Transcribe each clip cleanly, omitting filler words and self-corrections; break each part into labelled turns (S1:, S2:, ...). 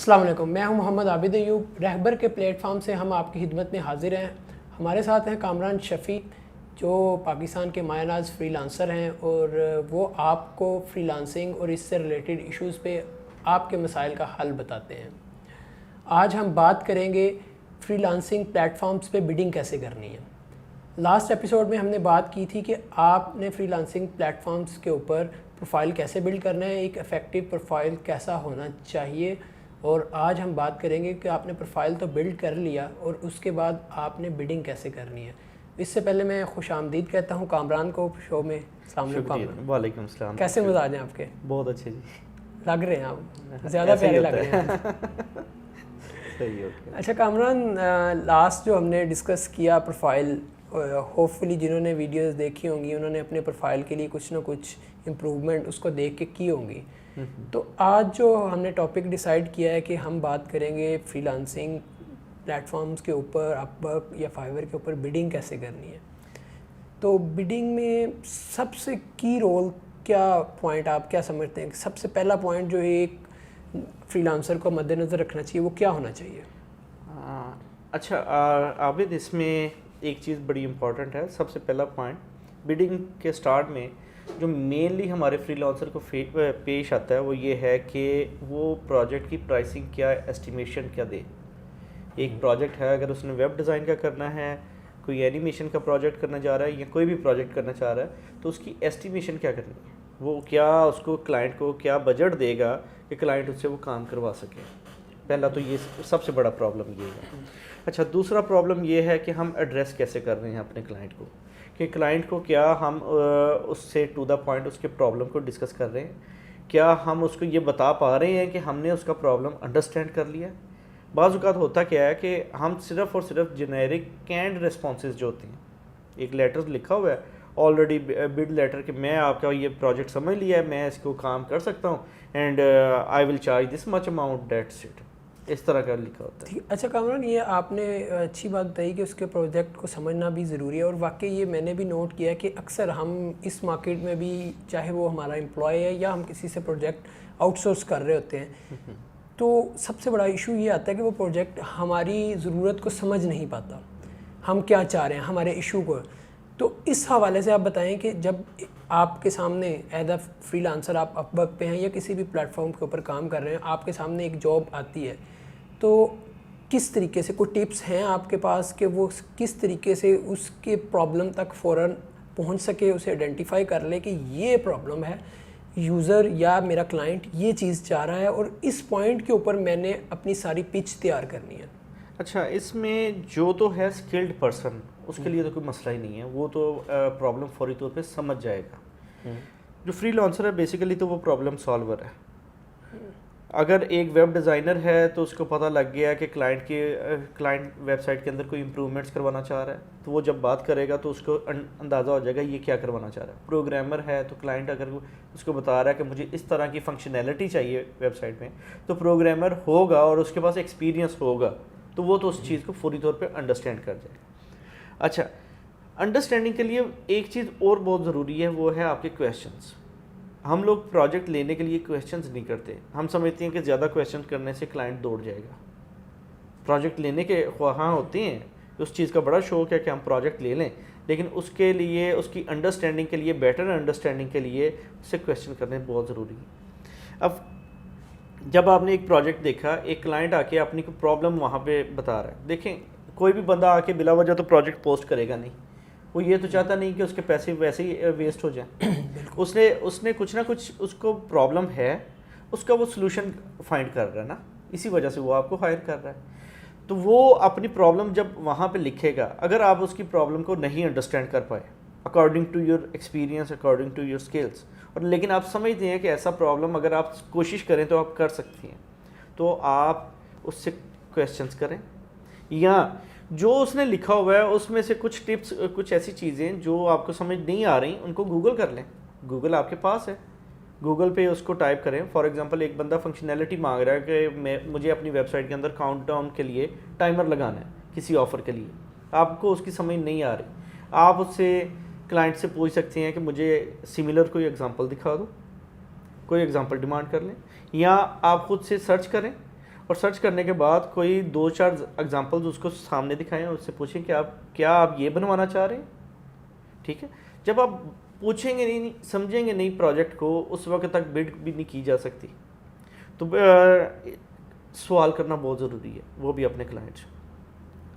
S1: السلام علیکم، میں ہوں محمد عابد ایوب۔ رہبر کے پلیٹ فارم سے ہم آپ کی خدمت میں حاضر ہیں۔ ہمارے ساتھ ہیں کامران شفیع، جو پاکستان کے مایہ ناز فری لانسر ہیں، اور وہ آپ کو فری لانسنگ اور اس سے ریلیٹڈ ایشوز پہ آپ کے مسائل کا حل بتاتے ہیں۔ آج ہم بات کریں گے فری لانسنگ پلیٹ فارمز پہ بڈنگ کیسے کرنی ہے۔ لاسٹ ایپیسوڈ میں ہم نے بات کی تھی کہ آپ نے فری لانسنگ پلیٹ فارمز کے اوپر پروفائل کیسے بلڈ کرنا ہے، ایک افیکٹو پروفائل کیسا ہونا چاہیے، اور آج ہم بات کریں گے کہ آپ نے پروفائل تو بلڈ کر لیا اور اس کے بعد آپ نے بڈنگ کیسے کرنی ہے۔ اس سے پہلے میں خوش آمدید کہتا ہوں کامران کو شو میں۔ السلام علیکم کامران۔
S2: وعلیکم السلام۔
S1: کیسے مزاج ہیں آپ کے؟
S2: بہت اچھے جی،
S1: لگ رہے ہیں آپ زیادہ پیارے لگ رہے ہیں۔
S2: صحیح اوکے۔
S1: اچھا کامران، لاسٹ جو ہم نے ڈسکس کیا پروفائل، ہوپ فلی جنہوں نے ویڈیوز دیکھی ہوں گی انہوں نے اپنے پروفائل کے لیے کچھ نہ کچھ امپروومنٹ اس کو دیکھ کے کی ہوں گی۔ تو آج جو ہم نے ٹاپک ڈیسائیڈ کیا ہے کہ ہم بات کریں گے فری لانسنگ پلیٹ فارمز کے اوپر، اپ ورک یا فائیور کے اوپر بڈنگ کیسے کرنی ہے۔ تو بڈنگ میں سب سے کی رول کیا پوائنٹ آپ کیا سمجھتے ہیں؟ سب سے پہلا پوائنٹ جو ایک فری لانسر کو مد نظر رکھنا چاہیے وہ کیا ہونا چاہیے؟
S2: اچھا عابد، اس میں ایک چیز بڑی امپورٹنٹ ہے۔ سب سے پہلا پوائنٹ بڈنگ کے سٹارٹ میں جو مینلی ہمارے فری لانسر کو پیش آتا ہے وہ یہ ہے کہ وہ پروجیکٹ کی پرائسنگ کیا، ایسٹیمیشن کیا دے۔ ایک پروجیکٹ ہے، اگر اس نے ویب ڈیزائن کا کرنا ہے، کوئی اینیمیشن کا پروجیکٹ کرنا چاہ رہا ہے یا کوئی بھی پروجیکٹ کرنا چاہ رہا ہے، تو اس کی ایسٹیمیشن کیا کرنی ہے، وہ کیا اس کو کلائنٹ کو کیا بجٹ دے گا کہ کلائنٹ اس سے وہ کام کروا سکے۔ پہلا تو یہ سب سے بڑا پرابلم یہ ہے۔ اچھا، دوسرا پرابلم یہ ہے کہ ہم ایڈریس کیسے کر رہے ہیں اپنے کلائنٹ کو، کہ کلائنٹ کو کیا ہم اس سے ٹو دا پوائنٹ اس کے پرابلم کو ڈسکس کر رہے ہیں، کیا ہم اس کو یہ بتا پا رہے ہیں کہ ہم نے اس کا پرابلم انڈرسٹینڈ کر لیا۔ بعض اوقات ہوتا کیا ہے کہ ہم صرف اور صرف جنیرک کینڈ ریسپانسز جو ہوتے ہیں، ایک لیٹر لکھا ہوا ہے آلریڈی بڈ لیٹر کہ میں آپ کا یہ پروجیکٹ سمجھ لیا ہے، میں اس کو کام کر سکتا ہوں and I will charge this much amount, that's it, اس طرح کا لکھا ہوتا ہے۔
S1: اچھا کامران، یہ آپ نے اچھی بات بتائی کہ اس کے پروجیکٹ کو سمجھنا بھی ضروری ہے، اور واقعی یہ میں نے بھی نوٹ کیا ہے کہ اکثر ہم اس مارکیٹ میں بھی، چاہے وہ ہمارا امپلائی ہے یا ہم کسی سے پروجیکٹ آؤٹ سورس کر رہے ہوتے ہیں، تو سب سے بڑا ایشو یہ آتا ہے کہ وہ پروجیکٹ ہماری ضرورت کو سمجھ نہیں پاتا، ہم کیا چاہ رہے ہیں، ہمارے ایشو کو۔ تو اس حوالے سے آپ بتائیں کہ جب آپ کے سامنے ایز اے فری لانسر آپ اپ ورک پہ ہیں یا کسی بھی پلیٹ فارم کے اوپر کام کر رہے ہیں، آپ کے سامنے ایک جاب آتی ہے، تو کس طریقے سے کوئی ٹپس ہیں آپ کے پاس کہ وہ کس طریقے سے اس کے پرابلم تک فوراً پہنچ سکے، اسے آئیڈینٹیفائی کر لے کہ یہ پرابلم ہے، یوزر یا میرا کلائنٹ یہ چیز چاہ رہا ہے اور اس پوائنٹ کے اوپر میں نے اپنی ساری پچ تیار کرنی ہے؟
S2: اچھا، اس میں جو تو ہے اسکلڈ پرسن، اس کے لیے تو کوئی مسئلہ ہی نہیں ہے، وہ تو پرابلم فوری طور پہ سمجھ جائے گا۔ جو فری لانسر ہے بیسیکلی تو وہ پرابلم سالور ہے۔ اگر ایک ویب ڈیزائنر ہے تو اس کو پتہ لگ گیا کہ کلائنٹ ویب سائٹ کے اندر کوئی امپرومنٹس کروانا چاہ رہا ہے، تو وہ جب بات کرے گا تو اس کو اندازہ ہو جائے گا یہ کیا کروانا چاہ رہا ہے۔ پروگرامر ہے تو کلائنٹ اگر اس کو بتا رہا ہے کہ مجھے اس طرح کی فنکشنالٹی چاہیے ویب سائٹ میں، تو پروگرامر ہوگا اور اس کے پاس ایکسپیرینس ہوگا تو وہ تو اس چیز کو فوری طور پہ انڈرسٹینڈ کر جائے گا۔ اچھا، انڈرسٹینڈنگ کے لیے ایک چیز اور بہت ضروری ہے، وہ ہے آپ کے کویشچنس۔ ہم لوگ پروجیکٹ لینے کے لیے کویشچنز نہیں کرتے، ہم سمجھتے ہیں کہ زیادہ کویشچن کرنے سے کلائنٹ دوڑ جائے گا۔ پروجیکٹ لینے کے خواہاں ہوتے ہیں، اس چیز کا بڑا شوق ہے کہ ہم پروجیکٹ لے لیں، لیکن اس کے لیے، اس کی انڈرسٹینڈنگ کے لیے، بیٹر انڈرسٹینڈنگ کے لیے اس سے کویشچن کرنے بہت ضروری ہے۔ اب جب آپ نے ایک پروجیکٹ دیکھا، ایک کلائنٹ آ کے اپنی پرابلم وہاں پہ بتا رہا ہے، دیکھیں کوئی بھی بندہ آ کے بلا وجہ تو پروجیکٹ پوسٹ کرے گا نہیں، وہ یہ تو چاہتا نہیں کہ اس کے پیسے ویسے ہی ویسٹ ہو جائیں۔ اس نے کچھ نہ کچھ، اس کو پرابلم ہے، اس کا وہ سلوشن فائنڈ کر رہا ہے نا، اسی وجہ سے وہ آپ کو ہائر کر رہا ہے۔ تو وہ اپنی پرابلم جب وہاں پہ لکھے گا، اگر آپ اس کی پرابلم کو نہیں انڈرسٹینڈ کر پائے according to your experience, according to your skills, اور لیکن آپ سمجھتے ہیں کہ ایسا پرابلم اگر آپ کوشش کریں تو آپ کر سکتی ہیں، تو آپ اس سے کویشچنس کریں، یا جو اس نے لکھا ہوا ہے اس میں سے کچھ ٹپس، کچھ ایسی چیزیں جو آپ کو سمجھ نہیں آ رہی ان کو گوگل کر لیں، گوگل آپ کے پاس ہے، گوگل پہ اس کو ٹائپ کریں۔ فار ایگزامپل ایک بندہ فنکشنالٹی مانگ رہا ہے کہ مجھے اپنی ویب سائٹ کے اندر کاؤنٹ ڈاؤن کے لیے ٹائمر لگانا ہے کسی آفر کے لیے، آپ کو اس کی سمجھ نہیں آ رہی، آپ اس سے کلائنٹ سے پوچھ سکتے ہیں کہ مجھے سملر کوئی ایگزامپل دکھا دو، کوئی ایگزامپل ڈیمانڈ کر لیں، یا آپ خود سے سرچ کریں اور سرچ کرنے کے بعد کوئی 2-4 ایگزامپلز اس کو سامنے دکھائیں اور اس سے پوچھیں کہ کیا آپ یہ بنوانا چاہ رہے ہیں. ٹھیک ہے, جب آپ پوچھیں گے نہیں, سمجھیں گے نہیں پروجیکٹ کو, اس وقت تک بڈ بھی نہیں کی جا سکتی. تو سوال کرنا بہت ضروری ہے, وہ بھی اپنے کلائنٹ سے.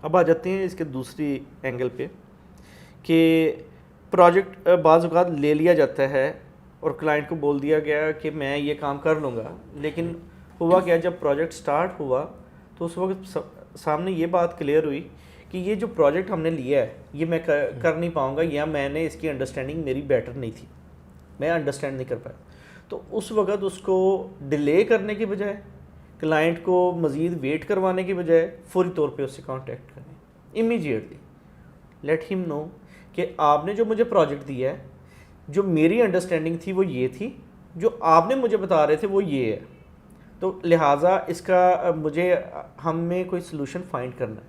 S2: اب آ جاتے ہیں اس کے دوسری اینگل پہ کہ پروجیکٹ بعض اوقات لے لیا جاتا ہے اور کلائنٹ کو بول دیا گیا کہ میں یہ کام کر لوں گا, لیکن ہوا کیا, جب پروجیکٹ سٹارٹ ہوا تو اس وقت سامنے یہ بات کلیئر ہوئی کہ یہ جو پروجیکٹ ہم نے لیا ہے یہ میں کر نہیں پاؤں گا, یا میں نے اس کی انڈرسٹینڈنگ میری بیٹر نہیں تھی, میں انڈرسٹینڈ نہیں کر پایا. تو اس وقت اس کو ڈیلے کرنے کی بجائے, کلائنٹ کو مزید ویٹ کروانے کی بجائے فوری طور پہ اس سے کانٹیکٹ کریں امیجیٹلی. لیٹ ہم نو کہ آپ نے جو مجھے پروجیکٹ دیا ہے, جو میری انڈرسٹینڈنگ تھی وہ یہ تھی, جو آپ نے مجھے بتا رہے تھے وہ یہ ہے. تو لہٰذا اس کا ہمیں کوئی سلوشن فائنڈ کرنا ہے.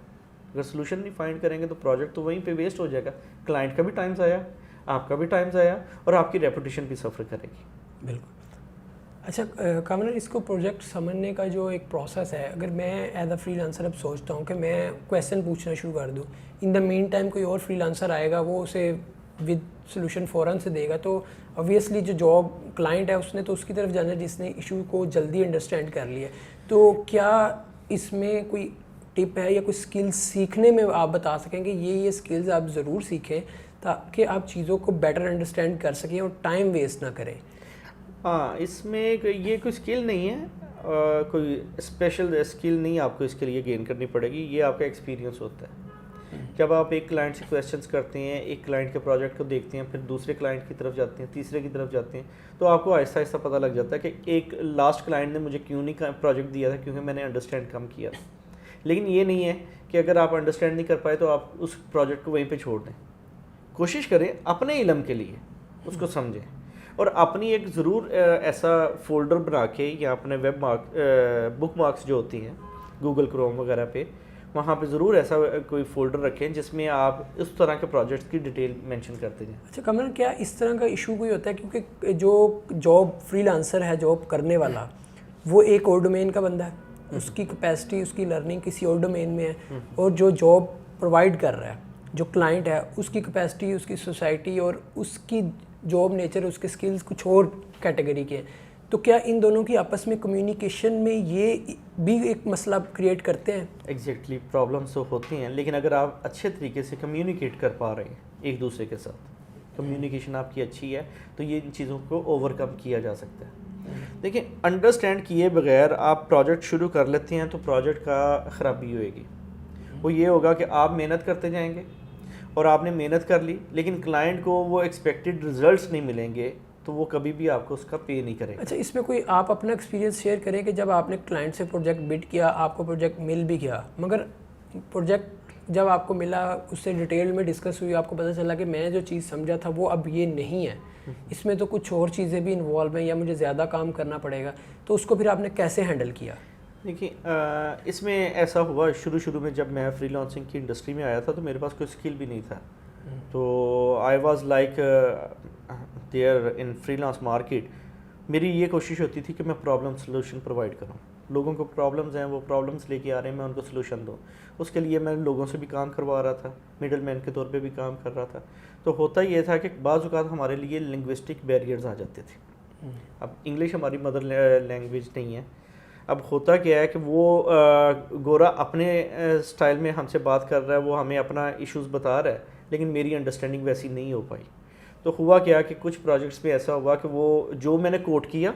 S2: اگر سلوشن نہیں فائنڈ کریں گے تو پروجیکٹ تو وہیں پہ ویسٹ ہو جائے گا, کلائنٹ کا بھی ٹائم ضائع, آپ کا بھی ٹائم ضائع, اور آپ کی ریپوٹیشن بھی سفر کرے گی.
S1: بالکل. اچھا کامران, اس کو پروجیکٹ سمجھنے کا جو ایک پروسیس ہے, اگر میں ایز اے فری لانسر اب سوچتا ہوں کہ میں کویسچن پوچھنا شروع کر دوں, ان دا مین ٹائم کوئی اور فری لانسر آئے گا, وہ اسے ود سلوشن فوراً سے دے گا, تو اوبویسلی جو جاب کلائنٹ ہے اس نے تو اس کی طرف جانا جس نے ایشو کو جلدی انڈرسٹینڈ کر لیا. تو کیا اس میں کوئی ٹپ ہے یا کوئی اسکلز سیکھنے میں آپ بتا سکیں کہ یہ اسکلز آپ ضرور سیکھیں تاکہ آپ چیزوں کو بیٹر انڈرسٹینڈ کر سکیں اور ٹائم ویسٹ نہ کریں؟
S2: ہاں, اس میں یہ کوئی اسکل نہیں ہے, کوئی اسپیشل اسکل نہیں آپ کو اس کے لیے گین کرنی پڑے گی, یہ آپ کا ایکسپیرینس ہوتا ہے. جب آپ ایک کلائنٹ سے کویسچنس کرتے ہیں, ایک کلائنٹ کے پروجیکٹ کو دیکھتے ہیں, پھر دوسرے کلائنٹ کی طرف جاتے ہیں, تیسرے کی طرف جاتے ہیں, تو آپ کو آہستہ آہستہ پتہ لگ جاتا ہے کہ ایک لاسٹ کلائنٹ نے مجھے کیوں نہیں پروجیکٹ دیا تھا, کیونکہ میں نے انڈرسٹینڈ کم کیا تھا. لیکن یہ نہیں ہے کہ اگر آپ انڈرسٹینڈ نہیں کر پائے تو آپ اس پروجیکٹ کو وہیں پہ چھوڑ دیں. کوشش کریں اپنے علم کے لیے اس کو سمجھیں, اور اپنی ایک ضرور ایسا فولڈر بنا کے, یا اپنے بک مارکس جو ہوتی ہیں گوگل کروم وغیرہ پہ, وہاں پہ ضرور ایسا کوئی فولڈر رکھیں جس میں آپ اس طرح کے پروجیکٹس کی ڈیٹیل مینشن کرتے جائیں.
S1: اچھا کامران, کیا اس طرح کا ایشو کوئی ہوتا ہے کیونکہ جو جاب فری لانسر ہے, جاب کرنے والا, وہ ایک اور ڈومین کا بندہ ہے, اس کی کیپیسٹی, اس کی لرننگ کسی اور ڈومین میں ہے, اور جو جاب پرووائڈ کر رہا ہے, جو کلائنٹ ہے, اس کی کیپیسٹی, اس کی سوسائٹی اور اس کی جاب نیچر, اس کے سکلز کچھ اور کیٹیگری کے ہیں. تو کیا ان دونوں کی آپس میں کمیونیکیشن میں یہ بھی ایک مسئلہ کریٹ کرتے ہیں؟
S2: ایگزیکٹلی, پرابلمس تو ہوتی ہیں, لیکن اگر آپ اچھے طریقے سے کمیونیکیٹ کر پا رہے ہیں ایک دوسرے کے ساتھ, کمیونیکیشن آپ کی اچھی ہے, تو یہ ان چیزوں کو اوور کم کیا جا سکتا ہے. دیکھیں, انڈرسٹینڈ کیے بغیر آپ پروجیکٹ شروع کر لیتے ہیں تو پروجیکٹ کا خرابی ہوئے گی. وہ یہ ہوگا کہ آپ محنت کرتے جائیں گے, اور آپ نے محنت کر لی, لیکن کلائنٹ کو وہ ایکسپیکٹڈ ریزلٹس نہیں ملیں گے, تو وہ کبھی بھی آپ کو اس کا پے نہیں کرے گا.
S1: اچھا, اس میں کوئی آپ اپنا ایکسپیرینس شیئر کریں کہ جب آپ نے کلائنٹ سے پروجیکٹ بڈ کیا, آپ کو پروجیکٹ مل بھی گیا, مگر پروجیکٹ جب آپ کو ملا اس سے ڈیٹیل میں ڈسکس ہوئی, آپ کو پتہ چلا کہ میں جو چیز سمجھا تھا وہ اب یہ نہیں ہے, اس میں تو کچھ اور چیزیں بھی انوالو ہیں یا مجھے زیادہ کام کرنا پڑے گا, تو اس کو پھر آپ نے کیسے ہینڈل کیا؟
S2: دیکھیے, اس میں ایسا ہوا, شروع میں جب میں فری لانسنگ کی انڈسٹری میں آیا تھا تو میرے پاس کوئی اسکل بھی نہیں تھا. تو I was like there in free lance market. میری یہ کوشش ہوتی تھی کہ میں پرابلم سلوشن پرووائڈ کروں. لوگوں کو پرابلمز ہیں, وہ پرابلمس لے کے آ رہے ہیں, میں ان کو سلوشن دوں. اس کے لیے میں لوگوں سے بھی کام کروا رہا تھا, مڈل مین کے طور پہ بھی کام کر رہا تھا. تو ہوتا یہ تھا کہ بعض اوقات ہمارے لیے لنگوسٹک بیریئرز آ جاتے تھے. اب انگلش ہماری مدر لینگویج نہیں ہے. اب ہوتا کیا ہے کہ وہ گورا اپنے اسٹائل میں ہم سے بات کر رہا ہے, وہ ہمیں اپنا ایشوز بتا رہا ہے, لیکن میری انڈرسٹینڈنگ ویسی نہیں ہو پائی. تو ہوا کیا کہ کچھ پروجیکٹس میں ایسا ہوا کہ وہ جو میں نے کوٹ کیا,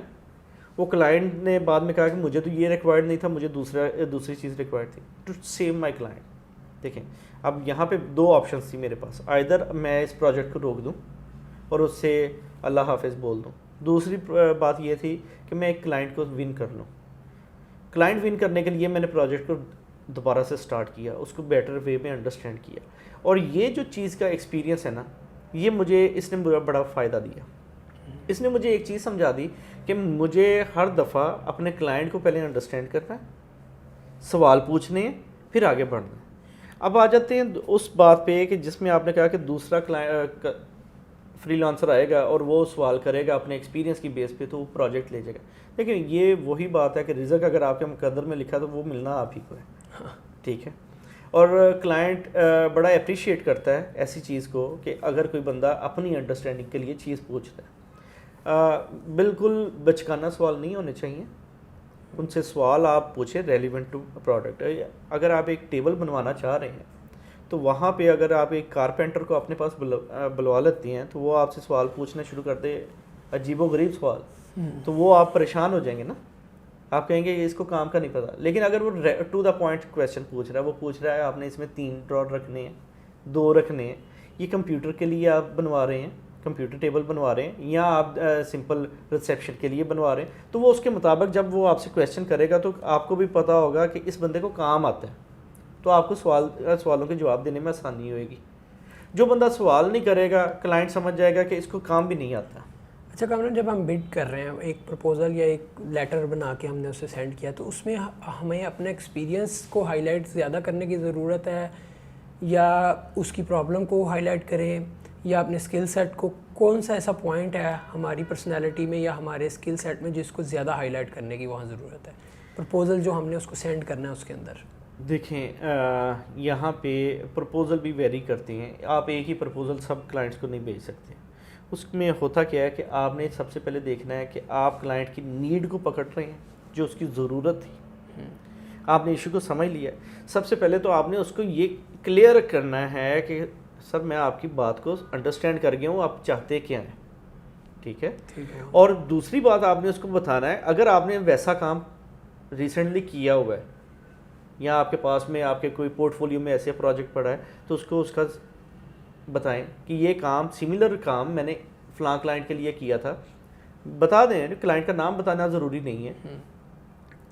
S2: وہ کلائنٹ نے بعد میں کہا کہ مجھے تو یہ ریکوائرڈ نہیں تھا, مجھے دوسری چیز ریکوائرڈ تھی, ٹو سیو مائی کلائنٹ. دیکھیں, اب یہاں پہ 2 آپشنس تھی میرے پاس, آئدر میں اس پروجیکٹ کو روک دوں اور اس سے اللہ حافظ بول دوں. دوسری بات یہ تھی کہ میں ایک کلائنٹ کو ون کر لوں. کلائنٹ ون کرنے کے لیے میں نے پروجیکٹ کو دوبارہ سے سٹارٹ کیا, اس کو بیٹر وے میں انڈرسٹینڈ کیا, اور یہ جو چیز کا ایکسپیرینس ہے نا, یہ مجھے اس نے بڑا فائدہ دیا. اس نے مجھے ایک چیز سمجھا دی کہ مجھے ہر دفعہ اپنے کلائنٹ کو پہلے انڈرسٹینڈ کرنا ہے, سوال پوچھنے ہیں, پھر آگے بڑھنا ہے. اب آ جاتے ہیں اس بات پہ کہ جس میں آپ نے کہا کہ دوسرا فری لانسر آئے گا اور وہ سوال کرے گا اپنے ایکسپیرینس کی بیس پہ تو وہ پروجیکٹ لے جائے گا. لیکن یہ وہی بات ہے کہ رزق اگر آپ کے مقدر میں لکھا تو وہ ملنا آپ ہی کو ہے. ٹھیک ہے. اور کلائنٹ بڑا اپریشیٹ کرتا ہے ایسی چیز کو کہ اگر کوئی بندہ اپنی انڈرسٹینڈنگ کے لیے چیز پوچھتا ہے. بالکل بچکانہ سوال نہیں ہونے چاہیے, ان سے سوال آپ پوچھیں ریلیونٹ ٹو پروڈکٹ. اگر آپ ایک ٹیبل بنوانا چاہ رہے ہیں تو وہاں پہ اگر آپ ایک کارپینٹر کو اپنے پاس بلوا لیتے ہیں تو وہ آپ سے سوال پوچھنا شروع کر دے عجیب و غریب سوال, تو وہ آپ پریشان ہو جائیں گے نا. آپ کہیں گے کہ اس کو کام کا نہیں پتا. لیکن اگر وہ ٹو دا پوائنٹ کویشچن پوچھ رہا ہے, وہ پوچھ رہا ہے آپ نے اس میں 3 ڈراور رکھنے ہیں, 2 رکھنے ہیں, یہ کمپیوٹر کے لیے آپ بنوا رہے ہیں, کمپیوٹر ٹیبل بنوا رہے ہیں, یا آپ سمپل ریسیپشن کے لیے بنوا رہے ہیں, تو وہ اس کے مطابق جب وہ آپ سے کویشچن کرے گا تو آپ کو بھی پتہ ہوگا کہ اس بندے کو کام آتا ہے, تو آپ کو سوالوں کے جواب دینے میں آسانی ہوئے گی. جو بندہ سوال نہیں کرے گا کلائنٹ سمجھ جائے گا کہ اس کو کام بھی نہیں آتا.
S1: اچھا کامران, جب ہم بڈ کر رہے ہیں, ایک پرپوزل یا ایک لیٹر بنا کے ہم نے اسے سینڈ کیا, تو اس میں ہمیں اپنے ایکسپیرینس کو ہائی لائٹ زیادہ کرنے کی ضرورت ہے, یا اس کی پرابلم کو ہائی لائٹ کریں, یا اپنے اسکل سیٹ کو, کون سا ایسا پوائنٹ ہے ہماری پرسنالٹی میں یا ہمارے اسکل سیٹ میں جس کو زیادہ ہائی لائٹ کرنے کی وہاں ضرورت ہے پرپوزل جو ہم نے اس کو سینڈ کرنا ہے اس کے اندر؟
S2: دیکھیں یہاں پہ پرپوزل بھی ویری کرتے ہیں. آپ ایک ہی پرپوزل سب کلائنٹس کو نہیں بھیج سکتے. اس میں ہوتا کیا ہے کہ آپ نے سب سے پہلے دیکھنا ہے کہ آپ کلائنٹ کی نیڈ کو پکڑ رہے ہیں, جو اس کی ضرورت تھی. آپ نے ایشو کو سمجھ لیا. سب سے پہلے تو آپ نے اس کو یہ کلیئر کرنا ہے کہ سر میں آپ کی بات کو انڈرسٹینڈ کر گیا ہوں, آپ چاہتے کیا ہیں. ٹھیک ہے. اور دوسری بات آپ نے اس کو بتانا ہے, اگر آپ نے ویسا کام ریسنٹلی کیا ہوا ہے یا آپ کے پاس میں آپ کے کوئی پورٹ فولیو میں ایسے پروجیکٹ پڑا ہے, تو اس کو اس کا بتائیں کہ یہ کام سملر کام میں نے فلاں کلائنٹ کے لیے کیا تھا. بتا دیں, کلائنٹ کا نام بتانا ضروری نہیں ہے.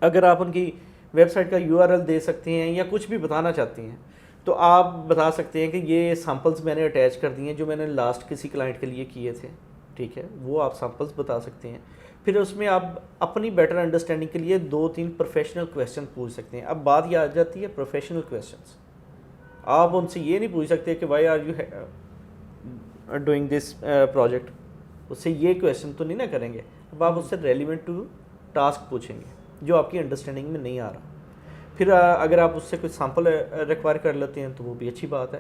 S2: اگر آپ ان کی ویب سائٹ کا URL دے سکتے ہیں یا کچھ بھی بتانا چاہتے ہیں تو آپ بتا سکتے ہیں کہ یہ سیمپلز میں نے اٹیچ کر دیے ہیں جو میں نے لاسٹ کسی کلائنٹ کے لیے کیے تھے. ٹھیک ہے, وہ آپ سیمپلز بتا سکتے ہیں. پھر اس میں آپ اپنی بیٹر انڈرسٹینڈنگ کے لیے 2-3 پروفیشنل کویشچن پوچھ سکتے ہیں. اب بات یہ آ جاتی ہے پروفیشنل کویشچنس. آپ ان سے یہ نہیں پوچھ سکتے کہ why are you doing this project, اس سے یہ کویشچن تو نہیں نا کریں گے. اب آپ اس سے ریلیونٹ ٹو ٹاسک پوچھیں گے جو آپ کی انڈرسٹینڈنگ میں نہیں آ رہا. پھر اگر آپ اس سے کوئی سیمپل ریکوائر کر لیتے ہیں تو وہ بھی اچھی بات ہے.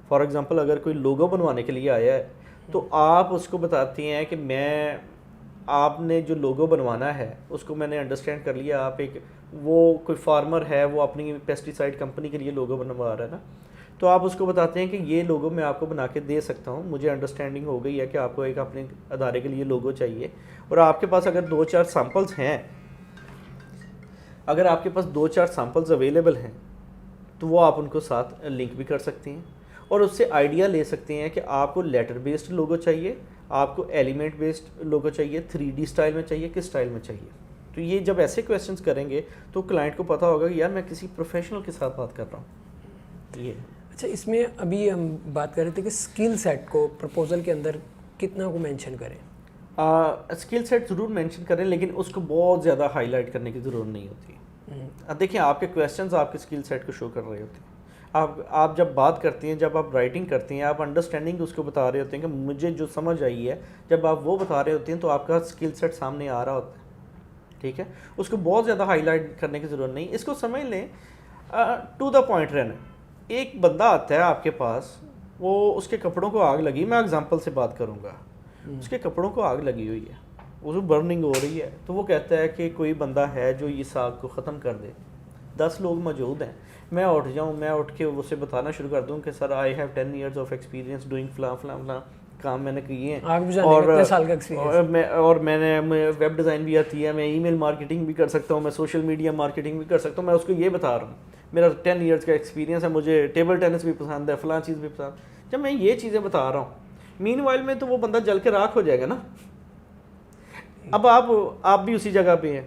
S2: فار ایگزامپل اگر کوئی لوگو بنوانے کے لیے آیا ہے تو آپ اس کو بتاتی ہیں کہ میں آپ نے جو لوگو بنوانا ہے اس کو میں نے انڈرسٹینڈ کر لیا. آپ ایک وہ کوئی فارمر ہے, وہ اپنی پیسٹیسائڈ کمپنی کے لیے لوگو بنوا رہا ہے نا, تو آپ اس کو بتاتے ہیں کہ یہ لوگو میں آپ کو بنا کے دے سکتا ہوں, مجھے انڈرسٹینڈنگ ہو گئی ہے کہ آپ کو ایک اپنے ادارے کے لیے لوگو چاہیے. اور آپ کے پاس اگر 2-4 سیمپلز ہیں, اگر آپ کے پاس 2-4 سیمپلز اویلیبل ہیں تو وہ آپ ان کو ساتھ لنک بھی کر سکتے ہیں اور اس سے آئیڈیا لے سکتے ہیں کہ آپ کو لیٹر بیسڈ لوگو چاہیے, آپ کو ایلیمنٹ بیسڈ لوگو چاہیے, 3D اسٹائل میں چاہیے, کس اسٹائل میں چاہیے. تو یہ جب ایسے کویشچنس کریں گے تو کلائنٹ کو پتہ ہوگا کہ یار میں کسی پروفیشنل کے ساتھ بات کر رہا ہوں. یہ
S1: اچھا, اس میں ابھی ہم بات کر رہے تھے کہ اسکل سیٹ کو پرپوزل کے اندر کتنا کو مینشن کریں.
S2: اسکل سیٹ ضرور مینشن کریں, لیکن اس کو بہت زیادہ ہائی لائٹ کرنے کی ضرورت نہیں ہوتی. دیکھیں آپ کے کویشچنز آپ کے اسکل سیٹ کو شو کر رہے ہوتے ہیں. آپ جب بات کرتے ہیں, جب آپ رائٹنگ کرتے ہیں, آپ انڈرسٹینڈنگ اس کو بتا رہے ہوتے ہیں کہ مجھے جو سمجھ آئی ہے, جب آپ وہ بتا رہے ہوتے ہیں تو آپ کا اسکل سیٹ سامنے آ رہا ہوتا ہے. ٹھیک ہے, اس کو بہت زیادہ ہائی لائٹ کرنے کی ضرورت نہیں. اس کو سمجھ لیں, ٹو دا پوائنٹ رہنا. ایک بندہ آتا ہے آپ کے پاس, وہ اس کے کپڑوں کو آگ لگی, میں اگزامپل سے بات کروں گا, اس کے کپڑوں کو آگ لگی ہوئی ہے, اس کو برننگ ہو رہی ہے, تو وہ کہتا ہے کہ کوئی بندہ ہے جو اس آگ کو ختم کر دے. 10 لوگ موجود ہیں, میں اٹھ جاؤں, میں اٹھ کے اسے بتانا شروع کر دوں کہ sir I have 10 years of experience doing فلاں فلاں فلاں کام میں نے کیے ہیں, اور میں نے ویب ڈیزائن بھی آتی ہے, میں ای میل مارکیٹنگ بھی کر سکتا ہوں, میں سوشل میڈیا مارکیٹنگ بھی کر سکتا ہوں. میں اس کو یہ بتا رہا ہوں میرا 10 ایئرز کا ایکسپیرینس ہے, مجھے ٹیبل ٹینس بھی پسند ہے, فلاں چیز بھی پسند. جب میں یہ چیزیں بتا رہا ہوں, مین وائل میں تو وہ بندہ جل کے راکھ ہو جائے گا نا. اب آپ بھی اسی جگہ پہ ہیں,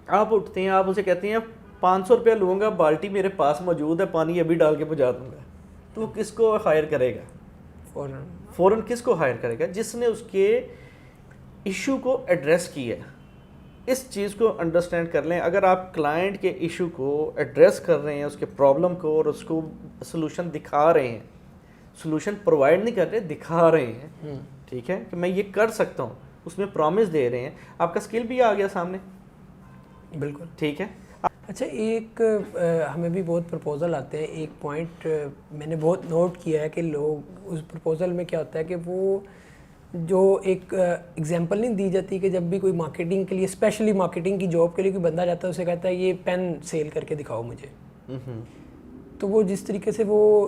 S2: آپ اٹھتے ہیں, آپ اسے کہتے ہیں 500 روپیہ لوں گا, بالٹی میرے پاس موجود ہے, پانی ابھی ڈال کے پہنچا دوں گا. تو کس کو ہائر کرے گا؟ فوراً کس کو ہائر کرے گا؟ جس نے اس کے ایشو کو ایڈریس کیا ہے. اس چیز کو انڈرسٹینڈ کر لیں. اگر آپ کلائنٹ کے ایشو کو ایڈریس کر رہے ہیں, اس کے پرابلم کو, اور اس کو سلوشن دکھا رہے ہیں, سولوشن پرووائڈ نہیں کر رہے, دکھا رہے ہیں, ٹھیک ہے, کہ میں یہ کر سکتا ہوں, اس میں پرومس دے رہے ہیں, آپ کا اسکل بھی آ گیا سامنے.
S1: بالکل
S2: ٹھیک ہے.
S1: اچھا ایک ہمیں بھی بہت پرپوزل آتے ہیں, ایک پوائنٹ میں نے بہت نوٹ کیا ہے کہ لوگ اس پرپوزل میں کیا ہوتا ہے کہ وہ جو ایک ایگزامپل نہیں دی جاتی کہ جب بھی کوئی مارکیٹنگ کے لیے, اسپیشلی مارکیٹنگ کی جاب کے لیے کوئی بندہ جاتا ہے, اسے کہتا ہے یہ پین سیل کر کے دکھاؤ مجھے. تو وہ جس طریقے سے وہ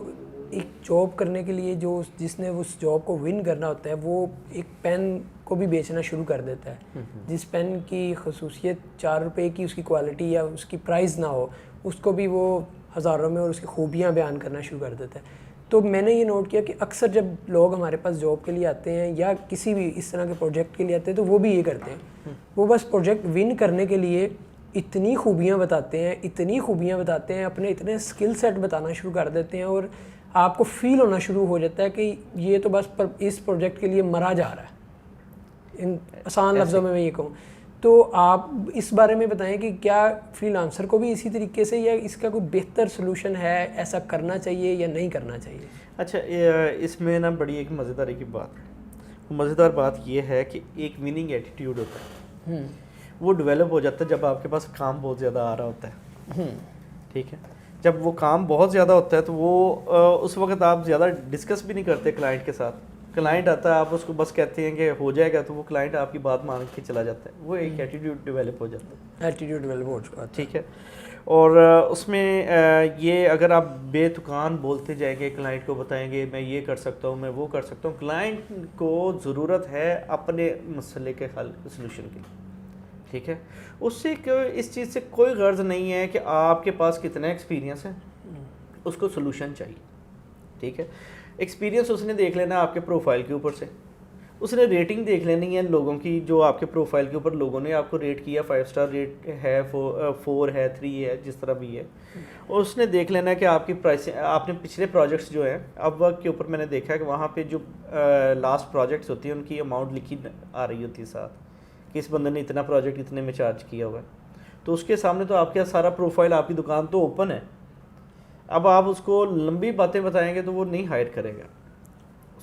S1: ایک جاب کرنے کے لیے جس نے اس جاب کو ون کرنا ہوتا ہے, وہ ایک پین کو بھی بیچنا شروع کر دیتا ہے, جس پین کی خصوصیت 4 روپے کی اس کی کوالٹی یا اس کی پرائز نہ ہو, اس کو بھی وہ ہزاروں میں اور اس کی خوبیاں بیان کرنا شروع کر دیتا ہے. تو میں نے یہ نوٹ کیا کہ اکثر جب لوگ ہمارے پاس جاب کے لیے آتے ہیں یا کسی بھی اس طرح کے پروجیکٹ کے لیے آتے ہیں تو وہ بھی یہ کرتے ہیں, وہ بس پروجیکٹ ون کرنے کے لیے اتنی خوبیاں بتاتے ہیں, اپنے اتنے اسکل سیٹ بتانا شروع کر دیتے ہیں, اور آپ کو فیل ہونا شروع ہو جاتا ہے کہ یہ تو بس اس پروجیکٹ کے لیے مرا جا رہا ہے, ان آسان لفظوں میں یہ کہوں. تو آپ اس بارے میں بتائیں کہ کیا فری لانسر کو بھی اسی طریقے سے, یا اس کا کوئی بہتر سلوشن ہے, ایسا کرنا چاہیے یا نہیں کرنا چاہیے؟
S2: اچھا اس میں نا بڑی ایک مزیدار کی مزیدار بات یہ ہے کہ ایک وننگ ایٹیٹیوڈ ہوتا ہے, وہ ڈیولپ ہو جاتا ہے جب آپ کے پاس کام بہت زیادہ آ رہا ہوتا ہے. ٹھیک ہے, جب وہ کام بہت زیادہ ہوتا ہے تو وہ اس وقت آپ زیادہ ڈسکس بھی نہیں کرتے کلائنٹ کے ساتھ. کلائنٹ آتا ہے, آپ اس کو بس کہتے ہیں کہ ہو جائے گا, تو وہ کلائنٹ آپ کی بات مان کے چلا جاتا ہے, وہ ایک ایٹیٹیوڈ ڈیولپ ہو جاتا ہے.
S1: ایٹیٹیوڈ ڈیولپ ہو چکا ہے.
S2: ٹھیک ہے, اور اس میں یہ اگر آپ بے تکان بولتے جائیں گے, کلائنٹ کو بتائیں گے میں یہ کر سکتا ہوں, میں وہ کر سکتا ہوں, کلائنٹ کو ضرورت ہے اپنے مسئلے کے حل سلوشن کی. ٹھیک ہے, اس سے اس چیز سے کوئی غرض نہیں ہے کہ آپ کے پاس کتنا ایکسپیرینس ہے, اس کو سلوشن چاہیے. ٹھیک ہے, ایکسپیرینس اس نے دیکھ لینا آپ کے پروفائل کے اوپر سے, اس نے ریٹنگ دیکھ لینی ہے لوگوں کی, جو آپ کے پروفائل کے اوپر لوگوں نے آپ کو ریٹ کیا, 5 اسٹار ریٹ ہے, 4 ہے, 3 ہے, جس طرح بھی ہے. اور اس نے دیکھ لینا ہے کہ آپ کی پرائسنگ, آپ نے پچھلے پروجیکٹس جو ہیں اب ورک کے اوپر میں نے دیکھا کہ وہاں پہ جو لاسٹ پروجیکٹس ہوتی ہیں ان کی اماؤنٹ لکھی آ رہی ہوتی ہے ساتھ, کہ اس بندے نے اتنا پروجیکٹ اتنے میں چارج کیا ہوا ہے. تو اس کے سامنے تو آپ کا سارا پروفائل, آپ کی دکان تو اوپن ہے. اب آپ اس کو لمبی باتیں بتائیں گے تو وہ نہیں ہائر کرے گا.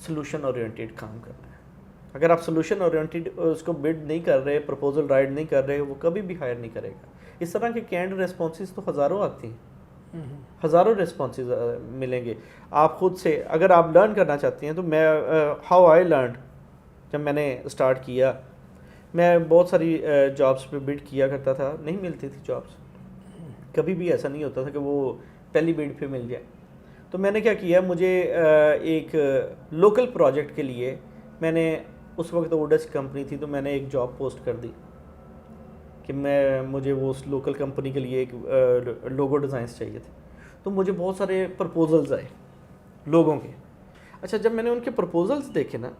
S2: سلوشن اورینٹیڈ کام کرنا ہے. اگر آپ سلوشن اورینٹیڈ اس کو بڈ نہیں کر رہے, پرپوزل رائٹ نہیں کر رہے, وہ کبھی بھی ہائر نہیں کرے گا. اس طرح کے کینڈ ریسپانسز تو ہزاروں آتی ہیں, ہزاروں ریسپانسز ملیں گے. آپ خود سے اگر آپ لرن کرنا چاہتے ہیں تو میں ہاؤ آئی لرنڈ, جب میں نے اسٹارٹ کیا, میں بہت ساری جابس پہ بڈ کیا کرتا تھا, نہیں ملتی تھی جابس, کبھی بھی ایسا نہیں ہوتا تھا کہ وہ پہلی بڈ پہ مل جائے. تو میں نے کیا کیا, مجھے ایک لوکل پروجیکٹ کے لیے میں نے, اس وقت اوڈس کمپنی تھی, تو میں نے ایک جاب پوسٹ کر دی کہ مجھے وہ اس لوکل کمپنی کے لیے ایک لوگو ڈیزائنس چاہیے تھے. تو مجھے بہت سارے پرپوزلز آئے لوگوں کے. اچھا, جب میں نے ان کے پرپوزلز دیکھے نا,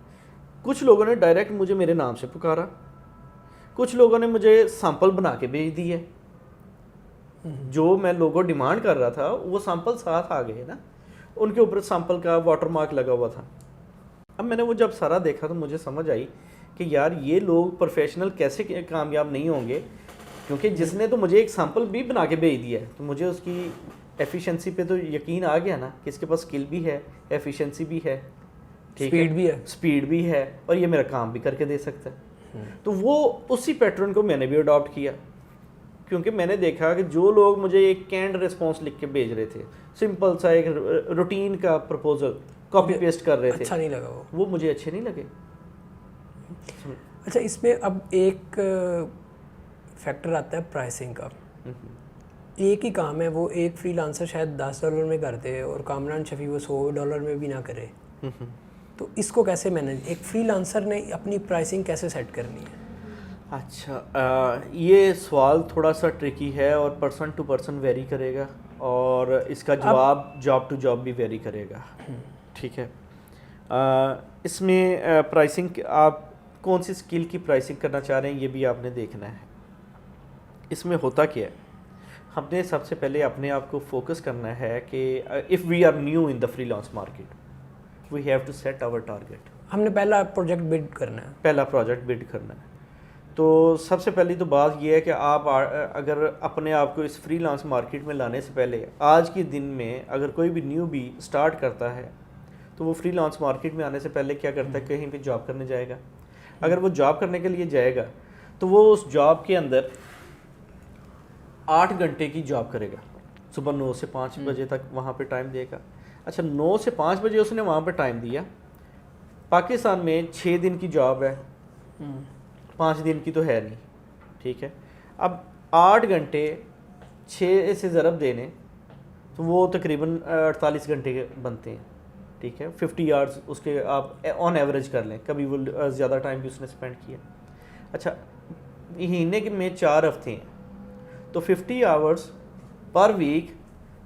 S2: کچھ لوگوں نے ڈائریکٹ مجھے میرے نام سے پکارا, کچھ لوگوں نے مجھے سیمپل بنا کے بھیج دیے. جو میں لوگو ڈیمانڈ کر رہا تھا وہ سیمپل ساتھ آ گئے نا, ان کے اوپر سیمپل کا واٹر مارک لگا ہوا تھا. اب میں نے وہ جب سارا دیکھا تو مجھے سمجھ آئی کہ یار یہ لوگ پروفیشنل کیسے کامیاب نہیں ہوں گے, کیونکہ جس نے تو مجھے ایک سیمپل بھی بنا کے بھیج دیا ہے تو مجھے اس کی ایفیشنسی پہ تو یقین آ گیا نا کہ اس کے پاس اسکل بھی ہے, ایفیشنسی بھی ہے,
S1: اسپیڈ بھی ہے,
S2: اسپیڈ بھی ہے, اور یہ میرا کام بھی کر کے دے سکتا ہے. تو وہ اسی پیٹرن کو میں نے بھی اڈاپٹ کیا, کیونکہ میں نے دیکھا کہ جو لوگ مجھے ایک کینڈ ریسپانس لکھ کے بھیج رہے تھے, سمپل سا ایک روٹین کا پرپوزل کاپی پیسٹ کر رہے تھے,
S1: اچھا نہیں لگا
S2: وہ مجھے اچھے نہیں لگے.
S1: اچھا, اس میں اب ایک فیکٹر آتا ہے پرائسنگ کا. ایک ہی کام ہے, وہ ایک فری لانسر شاید $10 میں کرتے اور کامران شفیع وہ $100 میں بھی نہ کرے. تو اس کو کیسے مینیج, ایک فری لانسر نے اپنی پرائسنگ کیسے سیٹ کرنی ہے؟
S2: اچھا, یہ سوال تھوڑا سا ٹرکی ہے اور پرسن ٹو پرسن ویری کرے گا, اور اس کا جواب جاب ٹو جاب بھی ویری کرے گا. ٹھیک ہے, اس میں پرائسنگ, آپ کون سی اسکل کی پرائسنگ کرنا چاہ رہے ہیں یہ بھی آپ نے دیکھنا ہے. اس میں ہوتا کیا ہے, ہم نے سب سے پہلے اپنے آپ کو فوکس کرنا ہے کہ if we are new in the freelance market, we have to set our target. ہم نے
S1: پہلا پروجیکٹ بلڈ کرنا ہے,
S2: پہلا پروجیکٹ بلڈ کرنا ہے. تو سب سے پہلی تو بات یہ ہے کہ آپ اگر اپنے آپ کو اس فری لانس مارکیٹ میں لانے سے پہلے, آج کے دن میں اگر کوئی بھی نیو بھی اسٹارٹ کرتا ہے تو تو وہ فری لانس مارکیٹ میں آنے سے پہلے کیا کرتا ہے, کہیں پہ جاب کرنے جائے گا. اگر وہ جاب کرنے کے لیے جائے گا تو وہ اس جاب کے اندر 8 گھنٹے کی جاب کرے گا, صبح 9 سے 5 بجے تک وہاں پہ ٹائم دے گا. اچھا 9 سے 5 بجے اس نے وہاں پہ ٹائم دیا, پاکستان میں 6 دن کی جاب ہے, 5 دن کی تو ہے نہیں, ٹھیک ہے. اب 8 گھنٹے 6 سے ضرب دینے تو وہ تقریباً 48 گھنٹے کے بنتے ہیں, ٹھیک ہے. 50 آورس اس کے آپ آن ایوریج کر لیں, کبھی وہ زیادہ ٹائم بھی اس نے اسپینڈ کیا. اچھا مہینے میں 4 ہفتے ہیں تو 50 آورس پر ویک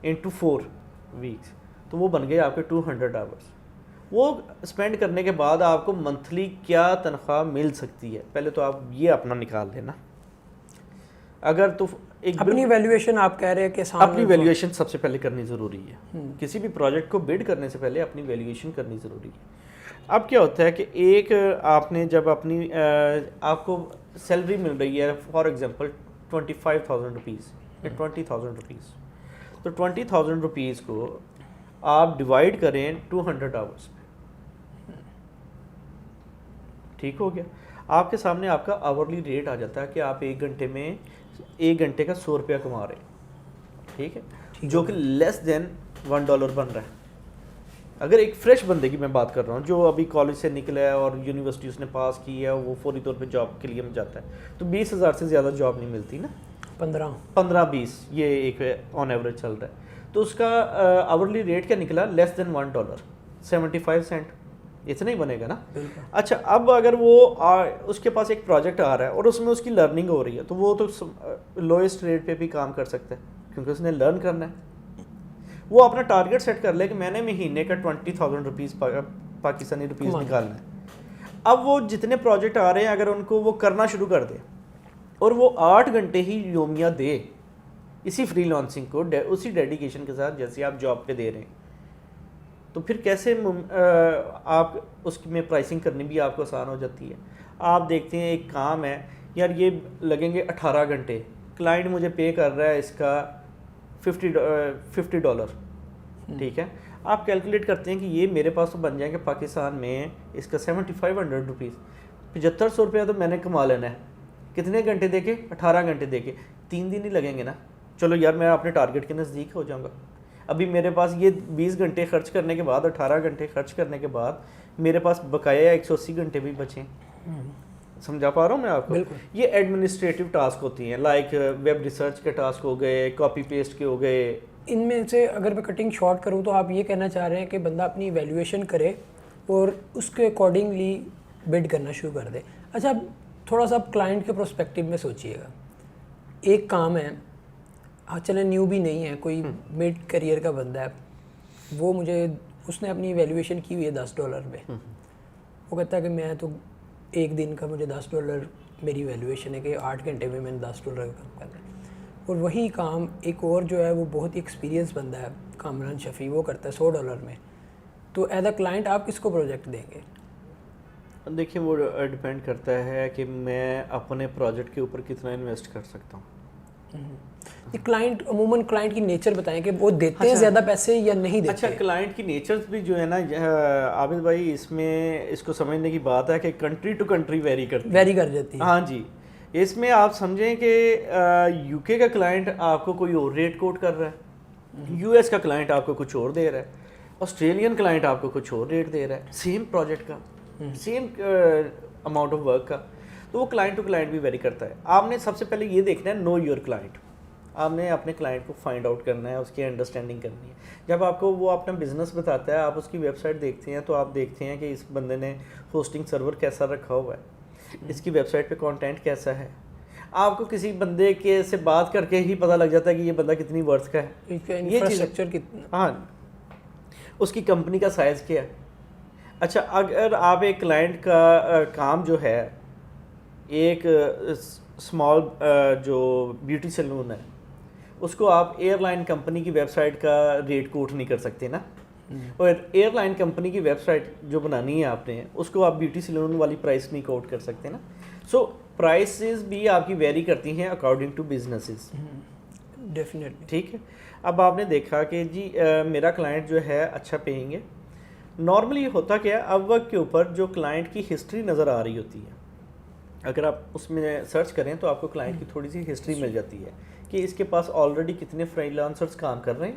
S2: انٹو 4 ویکس, تو وہ بن گئے آپ کے 200 آورس. وہ اسپینڈ کرنے کے بعد آپ کو منتھلی کیا تنخواہ مل سکتی ہے, پہلے تو آپ یہ اپنا نکال لینا. اگر تو ایک
S1: اپنی ویلیویشن آپ کہہ رہے ہیں کہ
S2: اپنی ویلیویشن سب سے پہلے کرنی ضروری ہے. کسی بھی پروجیکٹ کو بڈ کرنے سے پہلے اپنی ویلیویشن کرنی ضروری ہے. اب کیا ہوتا ہے کہ ایک آپ نے جب اپنی آپ کو سیلری مل رہی ہے فار ایگزامپل 25,000 روپیز یا 20,000 روپیز, تو 20,000 روپیز کو آپ ڈیوائڈ کریں 200 آورس میں, ٹھیک ہو گیا. آپ کے سامنے آپ کا آورلی ریٹ آ جاتا ہے کہ آپ 1 گھنٹے میں 1 گھنٹے کا 100 روپیہ کما رہے ہیں, ٹھیک ہے, جو کہ لیس دین $1 بن رہا ہے. اگر ایک فریش بندے کی میں بات کر رہا ہوں جو ابھی کالج سے نکلا ہے اور یونیورسٹی اس نے پاس کی ہے, وہ فوری طور پہ جاب کے لیے جاتا ہے, تو 20,000 سے زیادہ جاب نہیں ملتی نا, 15-20 یہ ایک آن ایوریج چل رہا ہے. تو اس کا آورلی ریٹ کیا نکلا, لیس دین $1, 75 سینٹ, اتنا ہی بنے گا نا. اچھا اب اگر وہ اس کے پاس ایک پروجیکٹ آ رہا ہے اور اس میں اس کی لرننگ ہو رہی ہے, تو وہ تو لوئسٹ ریٹ پہ بھی کام کر سکتا ہے کیونکہ اس نے لرن کرنا ہے. وہ اپنا ٹارگیٹ سیٹ کر لے کہ میں نے مہینے کا 20,000 روپیز پاکستانی روپیز نکالنا ہے. اب وہ جتنے پروجیکٹ آ رہے ہیں اگر ان کو وہ کرنا شروع کر دے اور وہ 8 گھنٹے ہی یومیہ دے اسی فری لانسنگ کو اسی ڈیڈیکیشن کے ساتھ جیسے آپ جاب پہ دے رہے ہیں, تو پھر کیسے آپ اس میں پرائسنگ کرنی بھی آپ کو آسان ہو جاتی ہے. آپ دیکھتے ہیں ایک کام ہے یار یہ لگیں گے 18 گھنٹے, کلائنٹ مجھے پے کر رہا ہے اس کا $50, ٹھیک ہے. آپ کیلکولیٹ کرتے ہیں کہ یہ میرے پاس تو بن جائیں گے پاکستان میں اس کا 7,500 روپیز, 7500 روپیہ تو میں نے کما لینا ہے. کتنے گھنٹے دے کے, 18 گھنٹے دے کے, 3 دن ہی لگیں گے نا. چلو یار میں اپنے ٹارگیٹ کے نزدیک ہو جاؤں گا. ابھی میرے پاس یہ 20 گھنٹے خرچ کرنے کے بعد 18 گھنٹے خرچ کرنے کے بعد میرے پاس بقایا 180 گھنٹے بھی بچیں. سمجھا پا رہا ہوں میں آپ کو. یہ ایڈمنسٹریٹو ٹاسک ہوتی ہیں, لائک ویب ریسرچ کے ٹاسک ہو گئے, کاپی پیسٹ کے ہو گئے.
S1: ان میں سے اگر میں کٹنگ شارٹ کروں تو آپ یہ کہنا چاہ رہے ہیں کہ بندہ اپنی ویلیویشن کرے اور اس کے اکارڈنگلی بڈ کرنا شروع کر دے. اچھا اب تھوڑا سا کلائنٹ کے پروسپیکٹیو میں سوچیے گا, ایک کام ہے, چلیں نیو بھی نہیں ہے, کوئی مڈ کریئر کا بندہ ہے, وہ اس نے اپنی ویلیویشن کی ہوئی ہے $10 میں. وہ کہتا ہے کہ میں تو 1 دن کا مجھے $10 میری ویلیویشن ہے کہ 8 گھنٹے میں نے $10 کا کام کرنا ہے. اور وہی کام ایک اور جو ہے وہ بہت ہی ایکسپیرینس بندہ ہے, کامران شفیع, وہ کرتا ہے $100 میں. تو ایز اے کلائنٹ آپ کس کو پروجیکٹ دیں گے؟
S2: دیکھیں وہ ڈپینڈ کرتا ہے کہ میں اپنے پروجیکٹ کے اوپر کتنا انویسٹ کر سکتا ہوں.
S1: کلائنٹ عموماً کلائنٹ کی نیچر بتائیں کہ وہ دیتے ہیں زیادہ پیسے یا نہیں دیتے.
S2: اچھا کلائنٹ کی نیچر بھی جو ہے نا عابد بھائی, اس میں اس کو سمجھنے کی بات ہے کہ کنٹری ٹو کنٹری ویری کر
S1: جاتی ہے.
S2: ہاں جی, اس میں آپ سمجھیں کہ یو کے کا کلائنٹ آپ کو کوئی اور ریٹ کوٹ کر رہا ہے, یو ایس کا کلائنٹ آپ کو کچھ اور دے رہا ہے, آسٹریلین کلائنٹ آپ کو کچھ اور ریٹ دے رہا ہے, سیم پروجیکٹ کا, سیم اماؤنٹ آف ورک کا. تو وہ کلائنٹ ٹو کلائنٹ بھی ویری کرتا ہے. آپ نے سب سے پہلے یہ دیکھنا ہے نو یور کلائنٹ. آپ نے اپنے کلائنٹ کو فائنڈ آؤٹ کرنا ہے, اس کی انڈرسٹینڈنگ کرنی ہے. جب آپ کو وہ اپنا بزنس بتاتا ہے, آپ اس کی ویب سائٹ دیکھتے ہیں تو آپ دیکھتے ہیں کہ اس بندے نے ہوسٹنگ سرور کیسا رکھا ہوا ہے, اس کی ویب سائٹ پہ کانٹینٹ کیسا ہے. آپ کو کسی بندے کے سے بات کر کے ہی پتہ لگ جاتا ہے کہ یہ بندہ کتنی ورتھ کا ہے,
S1: انفراسٹرکچر کتنا,
S2: ہاں اس کی کمپنی کا سائز کیا ہے. اچھا اگر آپ ایک کلائنٹ کا کام جو ہے, ایک اسمال جو بیوٹی سیلون ہے, اس کو آپ ایئر لائن کمپنی کی ویب سائٹ کا ریٹ کوٹ نہیں کر سکتے نا. اور ایئر لائن کمپنی کی ویب سائٹ جو بنانی ہے آپ نے, اس کو آپ بیوٹی سیلون والی پرائس نہیں کوٹ کر سکتے نا. سو پرائسز بھی آپ کی ویری کرتی ہیں اکارڈنگ ٹو بزنسز.
S1: ڈیفینیٹلی
S2: ٹھیک ہے. اب آپ نے دیکھا کہ جی میرا کلائنٹ جو ہے اچھا پیئنگ ہے, نارملی ہوتا کیا ہے, اب ورک کے اوپر جو کلائنٹ کی ہسٹری نظر آ رہی ہوتی ہے, اگر آپ اس میں سرچ کریں تو آپ کو کلائنٹ کی تھوڑی سی ہسٹری مل جاتی ہے کہ اس کے پاس آلریڈی کتنے فری لانسرز کام کر رہے ہیں,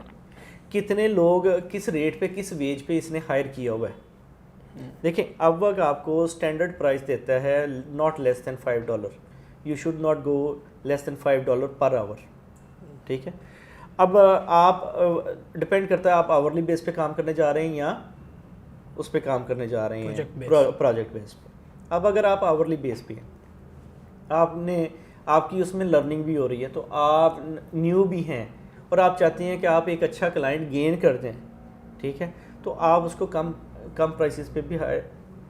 S2: کتنے لوگ کس ریٹ پہ کس ویج پہ اس نے ہائر کیا ہوا ہے. دیکھیں اب ورک آپ کو اسٹینڈرڈ پرائس دیتا ہے not less than $5, you should not go less than $5 per hour, ٹھیک ہے. اب آپ ڈپینڈ کرتا ہے آپ آورلی بیس پہ کام کرنے جا رہے ہیں یا اس پہ کام کرنے جا رہے ہیں پروجیکٹ بیس پہ. اب اگر آپ آورلی بیس پہ ہیں, آپ کی اس میں لرننگ بھی ہو رہی ہے, تو آپ نیو بھی ہیں اور آپ چاہتے ہیں کہ آپ ایک اچھا کلائنٹ گین کر دیں, ٹھیک ہے, تو آپ اس کو کم پرائسز پہ بھی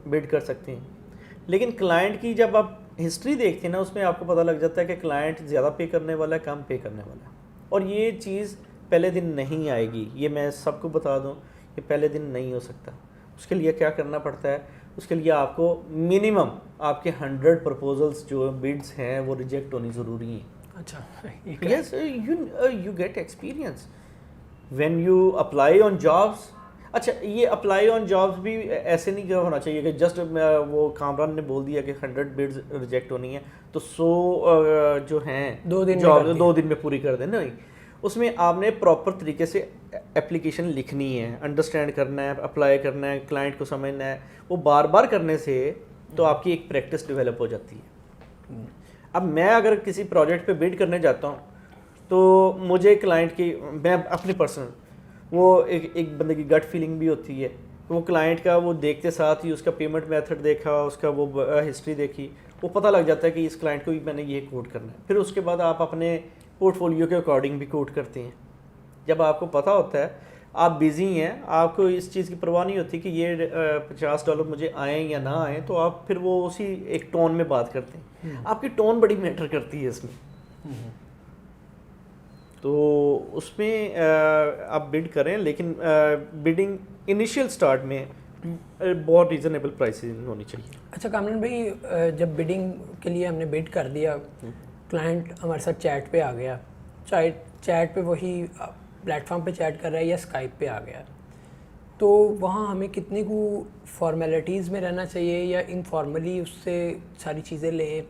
S2: بڈ کر سکتے ہیں. لیکن کلائنٹ کی جب آپ ہسٹری دیکھتے ہیں نا, اس میں آپ کو پتہ لگ جاتا ہے کہ کلائنٹ زیادہ پے کرنے والا ہے, کم پے کرنے والا ہے, اور یہ چیز پہلے دن نہیں آئے گی. یہ میں سب کو بتا دوں کہ پہلے دن نہیں ہو سکتا. اس کے لیے کیا کرنا پڑتا ہے, اس کے لیے آپ کو منیمم آپ کے 100 پرپوزلس جو بیڈس ہیں وہ ریجیکٹ ہونی ضروری ہیں.
S1: اچھا,
S2: yes, you get experience when you apply on jobs. اچھا, یہ اپلائی آن جابس بھی ایسے نہیں ہونا چاہیے کہ جسٹ وہ کامران نے بول دیا کہ 100 بیڈز ریجیکٹ ہونی ہے تو 100 جو ہیں جاب 2 دن میں پوری کر دیں. نہیں, اس میں آپ نے پراپر طریقے سے اپلیکیشن لکھنی ہے, انڈرسٹینڈ کرنا ہے, اپلائی کرنا ہے, کلائنٹ کو سمجھنا ہے. وہ بار بار کرنے سے تو آپ کی ایک پریکٹس ڈیولپ ہو جاتی ہے. اب میں اگر کسی پروجیکٹ پہ بڈ کرنے جاتا ہوں تو مجھے کلائنٹ کی, میں اپنی پرسنل وہ ایک بندے کی گٹ فیلنگ بھی ہوتی ہے. وہ کلائنٹ کا وہ دیکھتے ساتھ ہی اس کا پیمنٹ میتھڈ دیکھا, اس کا وہ ہسٹری دیکھی, وہ پتہ لگ جاتا ہے کہ اس کلائنٹ کو بھی میں نے یہ کوٹ کرنا ہے. پھر اس کے بعد آپ اپنے پورٹ فولیو کے اکارڈنگ بھی کوٹ کرتے ہیں. جب آپ کو پتہ ہوتا ہے, آپ بزی ہیں, آپ کو اس چیز کی پرواہ نہیں ہوتی کہ یہ $50 مجھے آئیں یا نہ آئیں, تو آپ پھر وہ اسی ایک ٹون میں بات کرتے ہیں. آپ کی ٹون بڑی میٹر کرتی ہے اس میں. تو اس میں آپ بڈ کریں, لیکن بڈنگ انیشیل سٹارٹ میں بہت ریزنیبل پرائسنگ ہونی چاہیے.
S1: اچھا کامران بھائی, جب بڈنگ کے لیے ہم نے بڈ کر دیا, کلائنٹ ہمارے ساتھ چیٹ پہ آ گیا, چاہے چیٹ پہ وہی پلیٹ فارم پہ چیٹ کر رہا ہے یا اسکائپ پہ آ گیا, تو وہاں ہمیں کتنی کو فارمیلٹیز میں رہنا چاہیے یا انفارملی اس سے ساری چیزیں لیں؟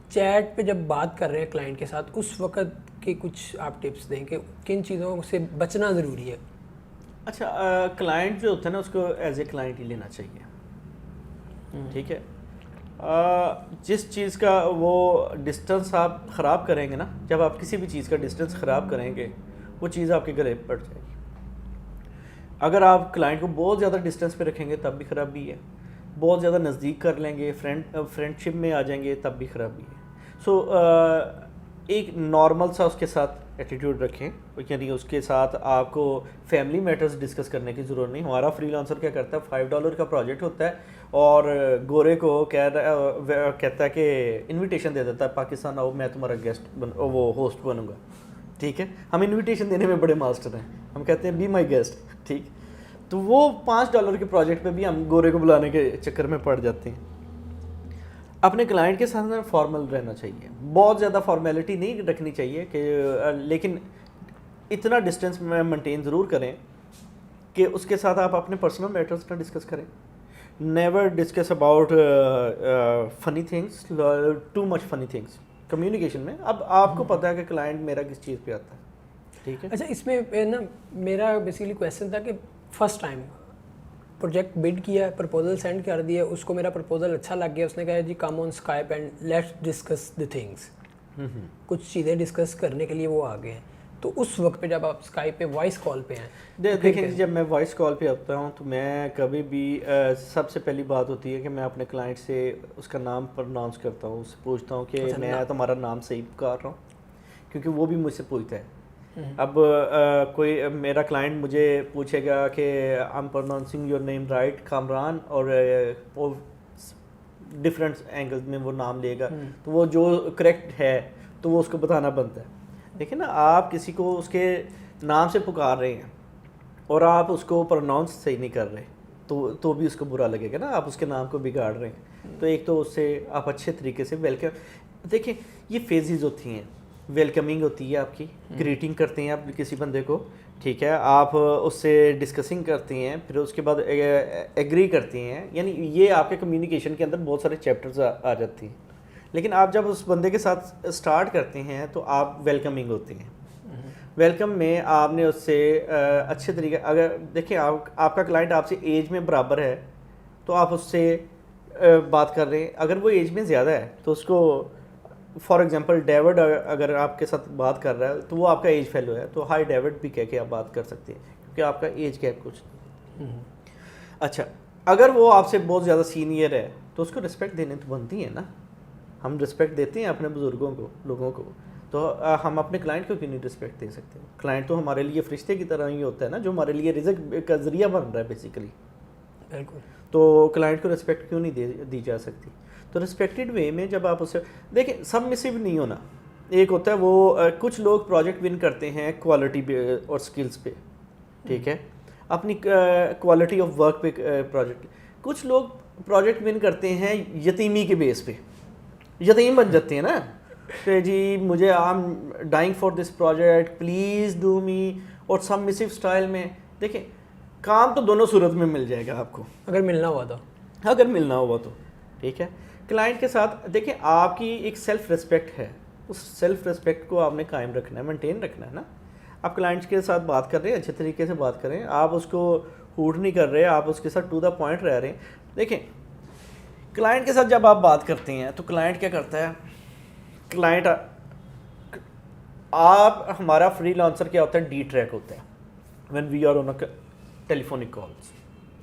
S1: چیٹ پہ جب بات کر رہے ہیں کلائنٹ کے ساتھ, اس وقت کے کچھ آپ ٹپس دیں کہ کن چیزوں سے بچنا ضروری ہے.
S2: اچھا, کلائنٹ جو ہوتا ہے نا, اس کو ایز اے کلائنٹ ہی لینا چاہیے, ٹھیک ہے. جس چیز کا وہ ڈسٹنس آپ خراب کریں گے نا, جب آپ کسی بھی چیز کا ڈسٹنس خراب کریں گے, وہ چیز آپ کے گلے پڑ جائے گی. اگر آپ کلائنٹ کو بہت زیادہ ڈسٹنس پہ رکھیں گے تب بھی خرابی ہے, بہت زیادہ نزدیک کر لیں گے, فرینڈ شپ میں آ جائیں گے تب بھی خرابی ہے. سو ایک نارمل سا اس کے ساتھ ایٹیٹیوڈ رکھیں, یعنی اس کے ساتھ آپ کو فیملی میٹرز ڈسکس کرنے کی ضرورت نہیں. ہمارا فری لانسر کیا کرتا ہے, $5 کا پروجیکٹ ہوتا ہے اور گورے کو کہتا ہے کہ انویٹیشن دے دیتا ہے, پاکستان آؤ میں تمہارا گیسٹ وہ ہوسٹ بنوں گا, ٹھیک ہے. ہم انویٹیشن دینے میں بڑے ماسٹر ہیں, ہم کہتے ہیں بی مائی گیسٹ, ٹھیک. تو وہ $5 کے پروجیکٹ پہ بھی ہم گورے کو بلانے کے چکر میں پڑ جاتے ہیں. اپنے کلائنٹ کے ساتھ فارمل رہنا چاہیے, بہت زیادہ فارمیلٹی نہیں رکھنی چاہیے کہ, لیکن اتنا ڈسٹینس میں مینٹین ضرور کریں کہ اس کے ساتھ آپ اپنے پرسنل میٹرز نہ ڈسکس کریں. نیور ڈسکس اباؤٹ فنی تھنگس, ٹو مچ فنی تھنگس کمیونیکیشن میں. اب آپ کو پتہ ہے کہ کلائنٹ میرا کس چیز پہ آتا ہے, ٹھیک ہے.
S1: اچھا, اس میں نا میرا بیسیکلی کویشچن تھا کہ فرسٹ ٹائم پروجیکٹ بڈ کیا, پرپوزل سینڈ کر دیا, اس کو میرا پرپوزل اچھا لگ گیا, اس نے کہا جی come on Skype and let's discuss the things, کچھ چیزیں ڈسکس کرنے کے لیے وہ آ گئے ہیں. تو اس وقت پہ جب آپ اسکائپ پہ وائس کال پہ ہیں,
S2: دیکھیں جب میں وائس کال پہ آتا ہوں تو میں کبھی بھی سب سے پہلی بات ہوتی ہے کہ میں اپنے کلائنٹ سے اس کا نام پروناؤنس کرتا ہوں, اس سے پوچھتا ہوں کہ میں تمہارا نام صحیح پکار رہا ہوں, کیونکہ وہ بھی مجھ سے پوچھتا ہے. اب کوئی میرا کلائنٹ مجھے پوچھے گا کہ I am pronouncing your name right Kamran, اور ڈفرینٹ اینگلز میں وہ نام لے گا, تو وہ جو کریکٹ ہے تو وہ اس کو بتانا بنتا ہے. دیکھیں نا, آپ کسی کو اس کے نام سے پکار رہے ہیں اور آپ اس کو پروناؤنس صحیح نہیں کر رہے تو بھی اس کو برا لگے گا نا, آپ اس کے نام کو بگاڑ رہے ہیں. تو ایک تو اس سے آپ اچھے طریقے سے ویلکم. دیکھیں یہ فیزز ہوتی ہیں, ویلکمنگ ہوتی ہے آپ کی, گریٹنگ کرتے ہیں آپ کسی بندے کو, ٹھیک ہے, آپ اس سے ڈسکسنگ کرتے ہیں, پھر اس کے بعد ایگری کرتے ہیں, یعنی یہ آپ کے کمیونیکیشن کے اندر بہت سارے چیپٹرز آ جاتے ہیں. لیکن آپ جب اس بندے کے ساتھ اسٹارٹ کرتے ہیں تو آپ ویلکمنگ ہوتے ہیں. ویلکم میں آپ نے اس سے اچھے طریقے, اگر دیکھیں آپ کا کلائنٹ آپ سے ایج میں برابر ہے تو آپ اس سے بات کر رہے ہیں. اگر وہ ایج میں زیادہ ہے تو اس کو, فار ایگزامپل ڈیوڈ اگر آپ کے ساتھ بات کر رہا ہے تو وہ آپ کا ایج فیلو ہے, تو ہائی ڈیوڈ بھی کہہ کے آپ بات کر سکتے ہیں کیونکہ آپ کا ایج گیپ کچھ نہیں. اچھا, اگر وہ آپ سے بہت زیادہ سینئر ہے تو اس کو رسپیکٹ دینے تو بنتی ہے نا. ہم رسپیکٹ دیتے ہیں اپنے بزرگوں کو, لوگوں کو, تو ہم اپنے کلائنٹ کو کیوں نہیں رسپیکٹ دے سکتے؟ کلائنٹ تو ہمارے لیے فرشتے کی طرح ہی ہوتا ہے نا, جو ہمارے لیے رزق کا ذریعہ بن رہا ہے بیسیکلی.
S1: بالکل.
S2: تو کلائنٹ کو رسپیکٹ کیوں نہیں دی جا سکتی؟ تو رسپیکٹڈ وے میں جب آپ اسے دیکھیں, سبمسو نہیں ہونا. ایک ہوتا ہے وہ کچھ لوگ پروجیکٹ ون کرتے ہیں کوالٹی پہ اور سکلز پہ, ٹھیک ہے, اپنی کوالٹی آف ورک پہ پروجیکٹ. کچھ لوگ پروجیکٹ ون کرتے ہیں یتیمی کے بیس پہ, یتیم بن جاتے ہیں نا کہ جی مجھے I am dying for this project please do me, اور سبمسو اسٹائل میں. دیکھیں کام تو دونوں صورت میں مل جائے گا آپ کو,
S1: اگر ملنا ہوا تو,
S2: اگر ملنا ہوا تو, ٹھیک ہے. کلائنٹ کے ساتھ دیکھیں آپ کی ایک سیلف ریسپیکٹ ہے, اس سیلف ریسپیکٹ کو آپ نے قائم رکھنا ہے, مینٹین رکھنا ہے نا. آپ کلائنٹ کے ساتھ بات کر رہے ہیں, اچھے طریقے سے بات کریں, آپ اس کو ہوٹ نہیں کر رہے, آپ اس کے ساتھ ٹو دا پوائنٹ رہ رہے ہیں. دیکھیں کلائنٹ کے ساتھ جب آپ بات کرتے ہیں تو کلائنٹ کیا کرتا ہے, کلائنٹ آپ ہمارا فری لانسر کیا ہوتا ہے, ڈی ٹریک ہوتا ہے. When we are on telephonic calls,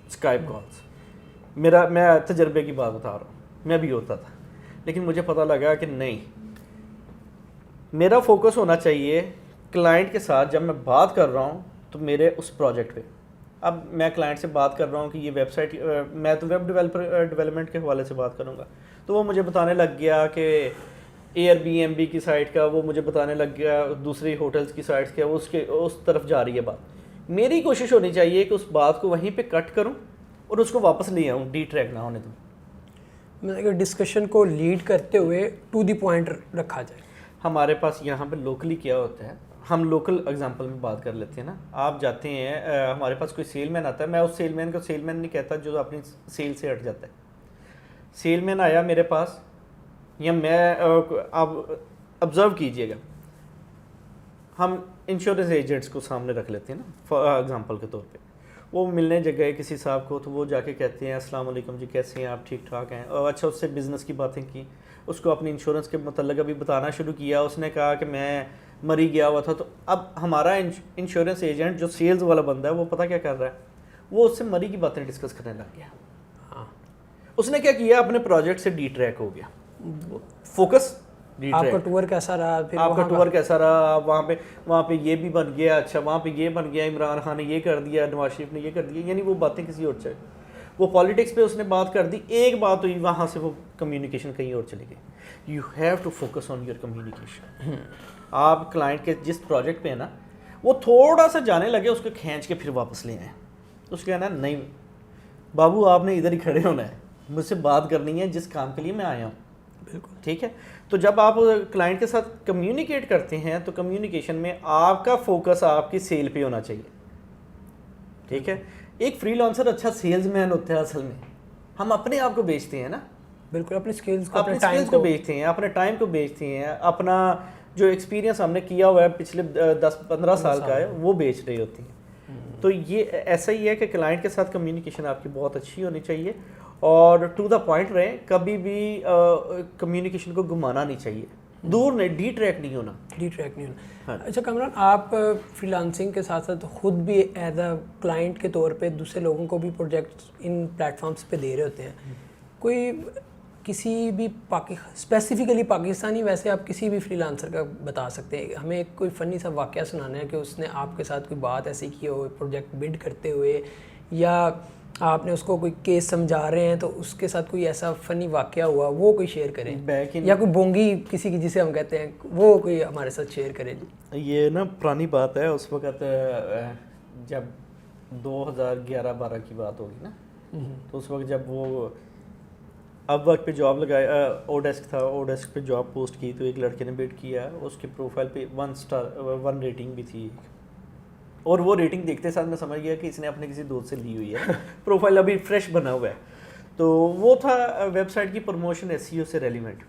S2: Skype calls. میں تجربے کی بات بتا رہا ہوں, میں بھی ہوتا تھا, لیکن مجھے پتہ لگا کہ نہیں, میرا فوکس ہونا چاہیے کلائنٹ کے ساتھ جب میں بات کر رہا ہوں تو میرے اس پروجیکٹ پہ. اب میں کلائنٹ سے بات کر رہا ہوں کہ یہ ویب سائٹ, میں تو ویب ڈیولپمنٹ کے حوالے سے بات کروں گا, تو وہ مجھے بتانے لگ گیا کہ ایئر بی ایم بی کی سائٹ کا, وہ مجھے بتانے لگ گیا دوسری ہوٹلس کی سائٹس کا, اس طرف جا رہی ہے بات. میری کوشش ہونی چاہیے کہ اس بات کو وہیں پہ کٹ کروں اور اس کو واپس لے آؤں, ڈی ٹریک نہ ہونے دوں.
S1: مطلب ڈسکشن کو لیڈ کرتے ہوئے ٹو دی پوائنٹ رکھا جائے.
S2: ہمارے پاس یہاں پہ لوکلی کیا ہوتا ہے, ہم لوکل اگزامپل میں بات کر لیتے ہیں نا. آپ جاتے ہیں, ہمارے پاس کوئی سیل مین آتا ہے, میں اس سیل مین کو سیل مین نہیں کہتا جو اپنی سیل سے ہٹ جاتا ہے. سیل مین آیا میرے پاس, یا میں, آپ آبزرو کیجئے گا, ہم انشورنس ایجنٹس کو سامنے رکھ لیتے ہیں نا فار ایگزامپل کے طور پہ. وہ ملنے گئے کسی صاحب کو, تو وہ جا کے کہتے ہیں السلام علیکم جی, کیسے ہیں آپ, ٹھیک ٹھاک ہیں. اور اچھا اس سے بزنس کی باتیں کی, اس کو اپنی انشورنس کے متعلق ابھی بتانا شروع کیا. اس نے کہا کہ میں مری گیا ہوا تھا. تو اب ہمارا انشورنس ایجنٹ جو سیلز والا بندہ ہے وہ پتہ کیا کر رہا ہے, وہ اس سے مری کی باتیں ڈسکس کرنے لگ گیا. ہاں, اس نے کیا کیا, اپنے پروجیکٹ سے ڈی ٹریک ہو گیا. فوکس,
S1: آپ کا ٹور کیسا رہا, پھر
S2: آپ کا ٹور کیسا رہا, وہاں پہ یہ بھی بن گیا, اچھا وہاں پہ یہ بن گیا, عمران خان نے یہ کر دیا, نواز شریف نے یہ کر دیا. یعنی وہ باتیں کسی اور سے, وہ پالیٹکس پہ اس نے بات کر دی, ایک بات ہوئی, وہاں سے وہ کمیونیکیشن کہیں اور چلی گئی. You have to focus on your communication. آپ کلائنٹ کے جس پروجیکٹ پہ ہے نا, وہ تھوڑا سا جانے لگے, اس کو کھینچ کے پھر واپس لے آئیں. اس کو کہنا نہیں بابو, آپ نے ادھر ہی کھڑے ہونا ہے, مجھ سے بات کرنی ہے جس کام کے لیے میں آیا ہوں. بالکل ٹھیک ہے. تو جب آپ کلائنٹ کے ساتھ کمیونیکیٹ کرتے ہیں تو کمیونیکیشن میں آپ کا فوکس آپ کی سیل پہ ہونا چاہیے. ٹھیک ہے. ایک فری لانسر اچھا سیلز مین ہوتا ہے اصل میں. ہم اپنے آپ کو بیچتے ہیں نا,
S1: بالکل اپنی سکلز کو,
S2: اپنے ٹائم کو بیچتے ہیں, اپنے ٹائم کو بیچتے ہیں, اپنا جو ایکسپیرینس ہم نے کیا ہوا ہے پچھلے 10-15 سال کا ہے وہ بیچ رہی ہوتی ہیں. تو یہ ایسا ہی ہے کہ کلائنٹ کے ساتھ کمیونیکیشن آپ کی بہت اچھی ہونی چاہیے اور ٹو دا پوائنٹ رہیں. کبھی بھی کمیونیکیشن کو گھمانا نہیں چاہیے, دور نہیں, ڈی ٹریک نہیں ہونا.
S1: ڈی ٹریک نہیں ہونا. اچھا کامران, آپ فری لانسنگ کے ساتھ ساتھ خود بھی ایز اے کلائنٹ کے طور پہ دوسرے لوگوں کو بھی پروجیکٹس ان پلیٹ فارمس پہ دے رہے ہوتے ہیں. کوئی کسی بھی اسپیسیفکلی پاکستانی, ویسے آپ کسی بھی فری لانسر کا بتا سکتے ہیں, ہمیں کوئی فنی سا واقعہ سنانا ہے کہ اس نے آپ کے ساتھ کوئی بات ایسی کی ہو پروجیکٹ بڈ کرتے ہوئے, یا آپ نے اس کو کوئی کیس سمجھا رہے ہیں تو اس کے ساتھ کوئی ایسا فنی واقعہ ہوا, وہ کوئی شیئر کریں, یا کوئی بونگی کسی کی جسے ہم کہتے ہیں وہ کوئی ہمارے ساتھ شیئر کریں.
S2: یہ نا پرانی بات ہے, اس وقت جب 2011-12 کی بات ہوگی نا, تو اس وقت جب وہ اب وقت پہ جاب لگایا, او ڈیسک تھا, او ڈیسک پہ جاب پوسٹ کی تو ایک لڑکے نے بڈ کیا, اس کے پروفائل پہ 1 ریٹنگ بھی تھی, اور وہ ریٹنگ دیکھتے ساتھ میں سمجھ گیا کہ اس نے اپنے کسی دوست سے لی ہوئی ہے, پروفائل ابھی فریش بنا ہوا ہے. تو وہ تھا ویب سائٹ کی پروموشن ایس ای او سے ریلیونٹ.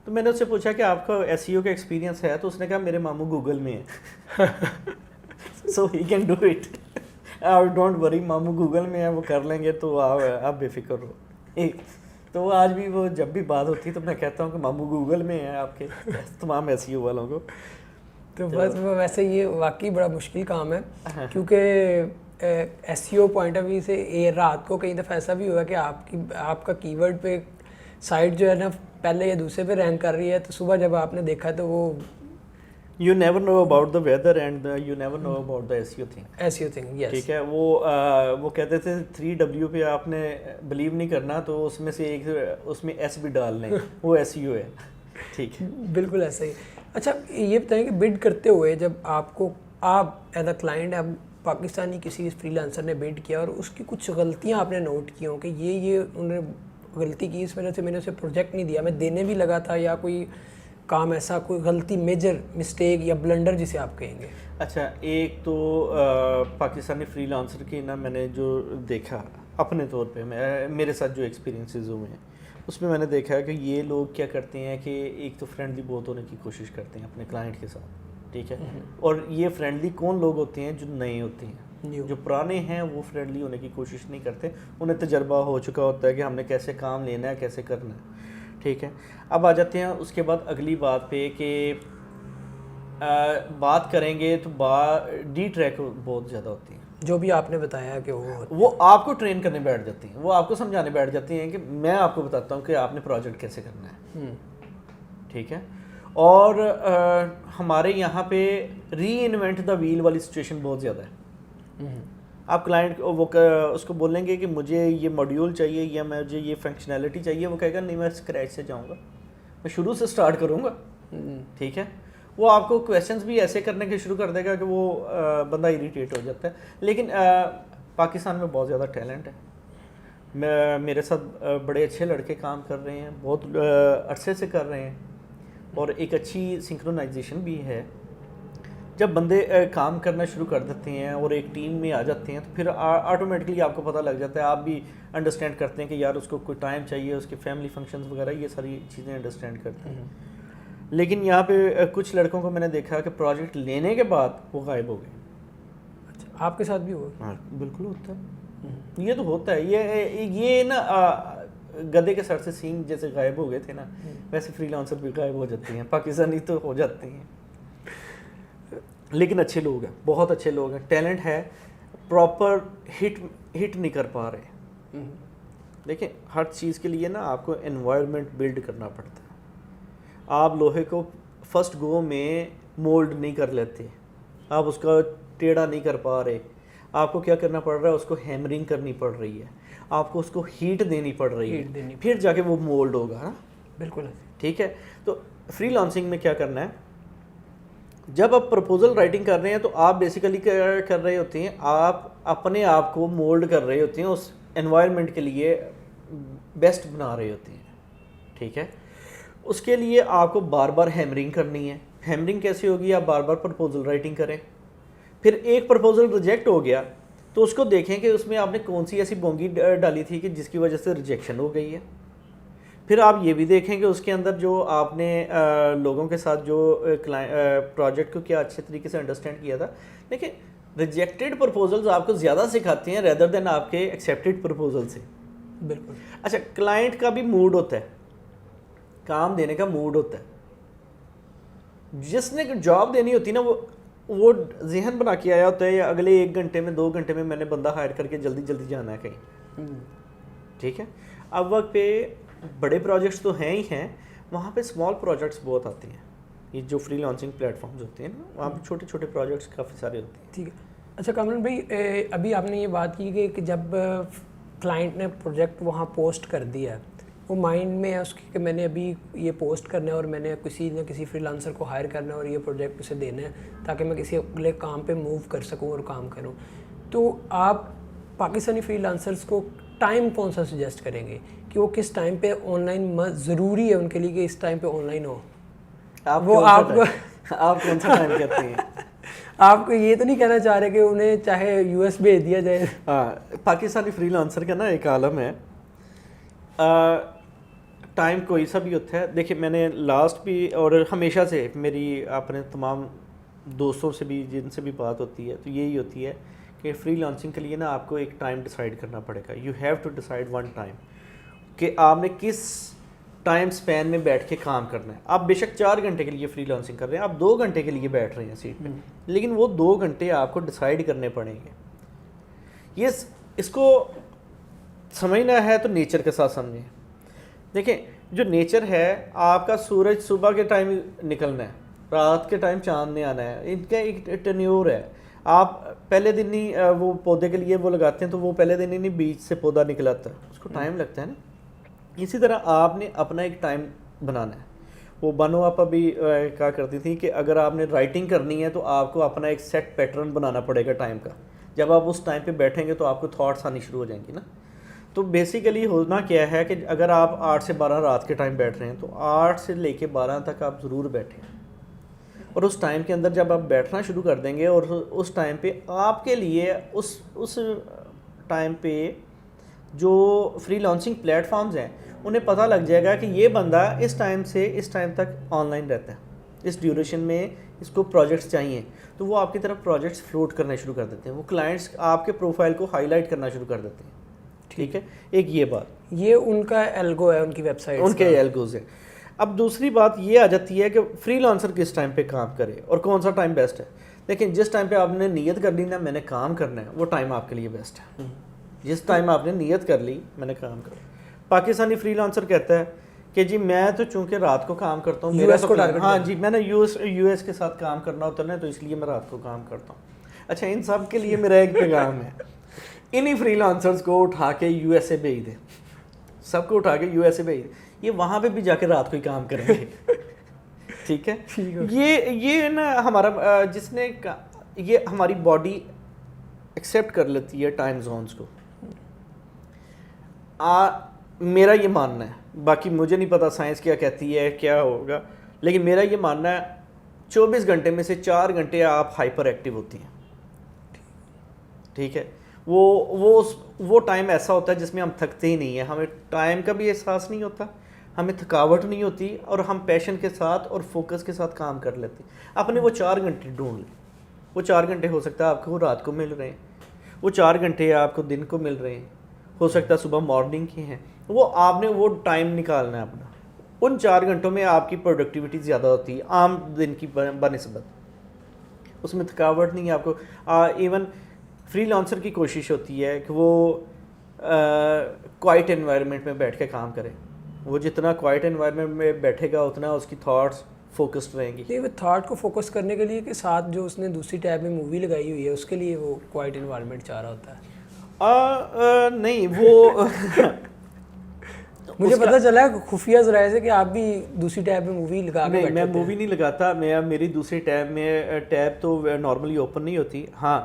S2: تو میں نے اس سے پوچھا کہ آپ کا ایس ای او کا ایکسپیرینس ہے, تو اس نے کہا میرے ماموں گوگل میں ہیں, so he can do it, don't worry, ماموں گوگل میں ہیں, وہ کر لیں گے, تو آپ بے فکر ہو. تو وہ آج بھی وہ جب بھی بات ہوتی ہے تو میں کہتا ہوں کہ ماموں گوگل میں ہیں آپ کے تمام ایس ای او والوں کو.
S1: تو بس وہ ویسے یہ واقعی بڑا مشکل کام ہے, کیونکہ S C O point of view سے رات کو کئی دفعہ ایسا بھی ہوا کہ آپ کا کی ورڈ پہ سائٹ جو ہے نا پہلے یا دوسرے پہ رینک کر رہی ہے, تو صبح جب آپ نے دیکھا تو وہ
S2: you never know about the weather and you never know about the S E O thing.
S1: S E O thing, yes.
S2: ٹھیک ہے, وہ کہتے تھے 3W پہ آپ نے بلیو نہیں کرنا, تو اس میں سے ایک اس میں ایس بھی ڈال لیں, وہ ایس ای او ہے. ٹھیک ہے,
S1: بالکل ایسا ہی. اچھا یہ بتائیں کہ بڈ کرتے ہوئے جب آپ ایز اے کلائنٹ اب پاکستانی کسی فری لانسر نے بڈ کیا اور اس کی کچھ غلطیاں آپ نے نوٹ کی ہوں کہ یہ انہوں نے غلطی کی, اس وجہ سے میں نے اسے پروجیکٹ نہیں دیا, میں دینے بھی لگا تھا, یا کوئی کام ایسا, کوئی غلطی, میجر مسٹیک یا بلنڈر جسے آپ کہیں گے.
S2: اچھا, ایک تو پاکستانی فری لانسر کی نا میں نے جو دیکھا اپنے طور پہ, میرے ساتھ جو ایکسپیرینسز ہوئے ہیں اس میں نے دیکھا کہ یہ لوگ کیا کرتے ہیں کہ ایک تو فرینڈلی بہت ہونے کی کوشش کرتے ہیں اپنے کلائنٹ کے ساتھ. ٹھیک ہے, اور یہ فرینڈلی کون لوگ ہوتے ہیں, جو نئے ہوتے ہیں. جو پرانے ہیں وہ فرینڈلی ہونے کی کوشش نہیں کرتے, انہیں تجربہ ہو چکا ہوتا ہے کہ ہم نے کیسے کام لینا ہے, کیسے کرنا ہے. ٹھیک ہے, اب آ جاتے ہیں اس کے بعد اگلی بات پہ کہ بات کریں گے تو ڈی ٹریک بہت زیادہ ہوتی ہیں, جو
S1: بھی آپ نے بتایا کہ
S2: وہ آپ کو ٹرین کرنے بیٹھ جاتی ہیں, وہ آپ کو سمجھانے بیٹھ جاتی ہیں کہ میں آپ کو بتاتا ہوں کہ آپ نے پروجیکٹ کیسے کرنا ہے. ٹھیک ہے, اور ہمارے یہاں پہ ری انوینٹ دا ویل والی سچویشن بہت زیادہ ہے. آپ کلائنٹ اس کو بولیں گے کہ مجھے یہ ماڈیول چاہیے یا مجھے یہ فنکشنالٹی چاہیے, وہ کہے گا نہیں میں اسکریچ سے جاؤں گا, میں شروع سے سٹارٹ کروں گا. ٹھیک ہے, وہ آپ کو کویشچنس بھی ایسے کرنے کے شروع کر دے گا کہ وہ بندہ اریٹیٹ ہو جاتا ہے. لیکن پاکستان میں بہت زیادہ ٹیلنٹ ہے, میرے ساتھ بڑے اچھے لڑکے کام کر رہے ہیں, بہت عرصے سے کر رہے ہیں, اور ایک اچھی سنکرونائزیشن بھی ہے. جب بندے کام کرنا شروع کر دیتے ہیں اور ایک ٹیم میں آ جاتے ہیں تو پھر آٹومیٹکلی آپ کو پتہ لگ جاتا ہے, آپ بھی انڈرسٹینڈ کرتے ہیں کہ یار اس کو کوئی ٹائم چاہیے, اس کے فیملی فنکشنز وغیرہ یہ ساری چیزیں انڈرسٹینڈ کرتے ہیں. لیکن یہاں پہ کچھ لڑکوں کو میں نے دیکھا کہ پروجیکٹ لینے کے بعد وہ غائب ہو گئے.
S1: اچھا, آپ کے ساتھ بھی ہوا؟
S2: ہاں بالکل ہوتا ہے, یہ تو ہوتا ہے. یہ نا گدے کے سر سے سینگ جیسے غائب ہو گئے تھے نا, ویسے فری لانسر بھی غائب ہو جاتے ہیں, پاکستانی تو ہو جاتے ہیں. لیکن اچھے لوگ ہیں, بہت اچھے لوگ ہیں, ٹیلنٹ ہے, پراپر ہٹ نہیں کر پا رہے. دیکھیں ہر چیز کے لیے نا آپ کو انوائرمنٹ بلڈ کرنا پڑتا ہے. آپ لوہے کو فرسٹ گو میں مولڈ نہیں کر لیتے, آپ اس کا ٹیڑھا نہیں کر پا رہے, آپ کو کیا کرنا پڑ رہا ہے, اس کو ہیمرنگ کرنی پڑ رہی ہے, آپ کو اس کو ہیٹ دینی پڑ رہی ہے, پھر جا کے وہ مولڈ ہوگا. نا
S1: بالکل
S2: ٹھیک ہے. تو فری لانسنگ میں کیا کرنا ہے, جب آپ پرپوزل رائٹنگ کر رہے ہیں تو آپ بیسیکلی کیا کر رہے ہوتے ہیں, آپ اپنے آپ کو مولڈ کر رہے ہوتے ہیں, اس انوائرمنٹ کے لیے بیسٹ بنا رہے ہوتے ہیں. ٹھیک ہے, اس کے لیے آپ کو بار بار ہیمرنگ کرنی ہے. ہیمرنگ کیسے ہوگی, آپ بار بار پرپوزل رائٹنگ کریں, پھر ایک پرپوزل ریجیکٹ ہو گیا تو اس کو دیکھیں کہ اس میں آپ نے کون سی ایسی بونگی ڈالی تھی کہ جس کی وجہ سے ریجیکشن ہو گئی ہے. پھر آپ یہ بھی دیکھیں کہ اس کے اندر جو آپ نے لوگوں کے ساتھ جو پروجیکٹ کو کیا اچھے طریقے سے انڈرسٹینڈ کیا تھا. دیکھیں ریجیکٹڈ پرپوزلز آپ کو زیادہ سکھاتے ہیں ریدر دین آپ کے ایکسیپٹڈ پرپوزل سے.
S1: بالکل.
S2: اچھا, کلائنٹ کا بھی موڈ ہوتا ہے, کام دینے کا موڈ ہوتا ہے. جس نے جاب دینی ہوتی ہے نا وہ ذہن بنا کے آیا ہوتا ہے یا اگلے 1 گھنٹے میں 2 گھنٹے میں نے بندہ ہائر کر کے جلدی جلدی جانا ہے کہیں. ٹھیک ہے, اب وقت پہ بڑے پروجیکٹس تو ہیں ہی ہیں, وہاں پہ اسمال پروجیکٹس بہت آتے ہیں. یہ جو فری لانسنگ پلیٹ فارمز ہوتے ہیں نا, وہاں پہ چھوٹے چھوٹے پروجیکٹس کافی سارے ہوتے ہیں.
S1: ٹھیک ہے. اچھا کامران بھائی, ابھی آپ نے یہ بات کی کہ جب کلائنٹ نے پروجیکٹ وہاں پوسٹ کر دیا, وہ مائنڈ میں ہے اس کی کہ میں نے ابھی یہ پوسٹ کرنا ہے اور میں نے کسی نہ کسی فری لانسر کو ہائر کرنا ہے اور یہ پروجیکٹ اسے دینا ہے تاکہ میں کسی اگلے کام پہ موو کر سکوں اور کام کروں. تو آپ پاکستانی فری لانسرز کو ٹائم کون سا سجیسٹ کریں گے کہ وہ کس ٹائم پہ آن لائن ضروری ہے ان کے لیے کہ اس ٹائم پہ آن لائن ہو؟ وہ آپ
S2: کون سا ٹائم کہتے ہیں؟
S1: آپ کو یہ تو نہیں کہنا چاہ رہے کہ انہیں چاہے یو ایس بھیج دیا جائے؟
S2: پاکستانی فری لانسر کا نا ایک عالم ہے. ٹائم کوئی سا بھی ہوتا ہے. دیکھیں میں نے لاسٹ بھی اور ہمیشہ سے میری اپنے تمام دوستوں سے بھی جن سے بھی بات ہوتی ہے تو یہی ہوتی ہے کہ فری لانسنگ کے لیے نا آپ کو ایک ٹائم ڈیسائیڈ کرنا پڑے گا. You have to decide one time کہ آپ نے کس ٹائم سپین میں بیٹھ کے کام کرنا ہے. آپ بے شک 4 گھنٹے کے لیے فری لانسنگ کر رہے ہیں, آپ 2 گھنٹے کے لیے بیٹھ رہے ہیں سیٹ پہ, لیکن وہ 2 گھنٹے آپ کو ڈیسائیڈ کرنے پڑیں گے. یہ اس کو سمجھنا ہے تو نیچر کے ساتھ سمجھیں. دیکھیں جو نیچر ہے, آپ کا سورج صبح کے ٹائم نکلنا ہے, رات کے ٹائم چاند نے آنا ہے, ان کا ایک ٹینیور ہے. آپ پہلے دن ہی وہ پودے کے لیے وہ لگاتے ہیں تو وہ پہلے دن ہی نہیں بیج سے پودا نکلاتا ہے, اس کو ٹائم لگتا ہے نا. اسی طرح آپ نے اپنا ایک ٹائم بنانا ہے. وہ بنو آپ ابھی کہا کرتی تھی کہ اگر آپ نے رائٹنگ کرنی ہے تو آپ کو اپنا ایک سیٹ پیٹرن بنانا پڑے گا ٹائم کا. جب آپ اس ٹائم پہ بیٹھیں گے تو آپ کو تھاٹس آنی شروع ہو جائیں گی نا. تو بیسیکلی ہونا کیا ہے کہ اگر آپ 8 سے 12 رات کے ٹائم بیٹھ رہے ہیں تو 8 سے لے کے 12 تک آپ ضرور بیٹھیں, اور اس ٹائم کے اندر جب آپ بیٹھنا شروع کر دیں گے اور اس ٹائم پہ آپ کے لیے اس ٹائم پہ جو فری لانسنگ پلیٹ فارمز ہیں انہیں پتہ لگ جائے گا کہ یہ بندہ اس ٹائم سے اس ٹائم تک آن لائن رہتا ہے, اس ڈیوریشن میں اس کو پروجیکٹس چاہیے, تو وہ آپ کی طرف پروجیکٹس فلوٹ کرنے شروع کر دیتے ہیں. وہ کلائنٹس آپ کے پروفائل کو ہائی لائٹ کرنا شروع کر دیتے ہیں. ٹھیک ہے, ایک یہ بات,
S1: یہ ان کا ایلگو ہے, ان کی ویب سائٹ,
S2: ان کے ایلگوز ہیں. اب دوسری بات یہ آ جاتی ہے کہ فری لانسر کس ٹائم پہ کام کرے اور کون سا ٹائم بیسٹ ہے. لیکن جس ٹائم پہ آپ نے نیت کر لی نا میں نے کام کرنا ہے, وہ ٹائم آپ کے لیے بیسٹ ہے. جس ٹائم آپ نے نیت کر لی میں نے کام کرنا. پاکستانی فری لانسر کہتا ہے کہ جی میں تو چونکہ رات کو کام کرتا ہوں, میرا تو ہاں جی میں نے یو ایس کے ساتھ کام کرنا ہوتا ہے نا, تو اس لیے میں رات کو کام کرتا ہوں. اچھا, ان سب کے لیے میرا ایک پیغام ہے, انہی فری لانسرز کو اٹھا کے یو ایس اے بھیج دیں, سب کو اٹھا کے یو ایس اے بھیج دیں, یہ وہاں پہ بھی جا کے رات کو ہی کام کریں گے. ٹھیک ہے, یہ نا ہمارا جس نے یہ ہماری باڈی ایکسیپٹ کر لیتی ہے ٹائم زونز کو. میرا یہ ماننا ہے, باقی مجھے نہیں پتا سائنس کیا کہتی ہے کیا ہوگا, لیکن میرا یہ ماننا ہے 24 گھنٹے میں سے 4 گھنٹے آپ ہائپر ایکٹیو ہوتی ہیں. ٹھیک ہے, وہ ٹائم ایسا ہوتا ہے جس میں ہم تھکتے ہی نہیں ہیں, ہمیں ٹائم کا بھی احساس نہیں ہوتا, ہمیں تھکاوٹ نہیں ہوتی, اور ہم پیشن کے ساتھ اور فوکس کے ساتھ کام کر لیتے ہیں. اپنے وہ 4 گھنٹے ڈھونڈ لیں. وہ 4 گھنٹے ہو سکتا ہے آپ کو رات کو مل رہے ہیں, وہ 4 گھنٹے آپ کو دن کو مل رہے ہیں, ہو سکتا ہے صبح مارننگ کے ہیں. وہ آپ نے وہ ٹائم نکالنا ہے اپنا. ان 4 گھنٹوں میں آپ کی پروڈکٹیوٹی زیادہ ہوتی ہے عام دن کی بنسبت, اس میں تھکاوٹ نہیں ہے آپ کو. ایون فری لانسر کی کوشش ہوتی ہے کہ وہ کوائٹ انوائرمنٹ میں بیٹھ کے کام کرے. وہ جتنا کوائٹ انوائرمنٹ میں بیٹھے گا اتنا اس کی تھاٹس فوکسڈ رہیں گی.
S1: نہیں, وہ تھاٹ کو فوکس کرنے کے لیے کہ ساتھ جو اس نے دوسری ٹیب میں مووی لگائی ہوئی ہے اس کے لیے وہ کوائٹ انوائرمنٹ چاہ رہا ہوتا ہے.
S2: نہیں, وہ
S1: مجھے پتہ چلا ہے خفیہ ذرائع سے کہ آپ بھی دوسری ٹیب میں مووی لگا کے بیٹھے.
S2: میں مووی نہیں لگاتا, میری دوسری ٹیب میں ٹیب تو نارملی اوپن نہیں ہوتی. ہاں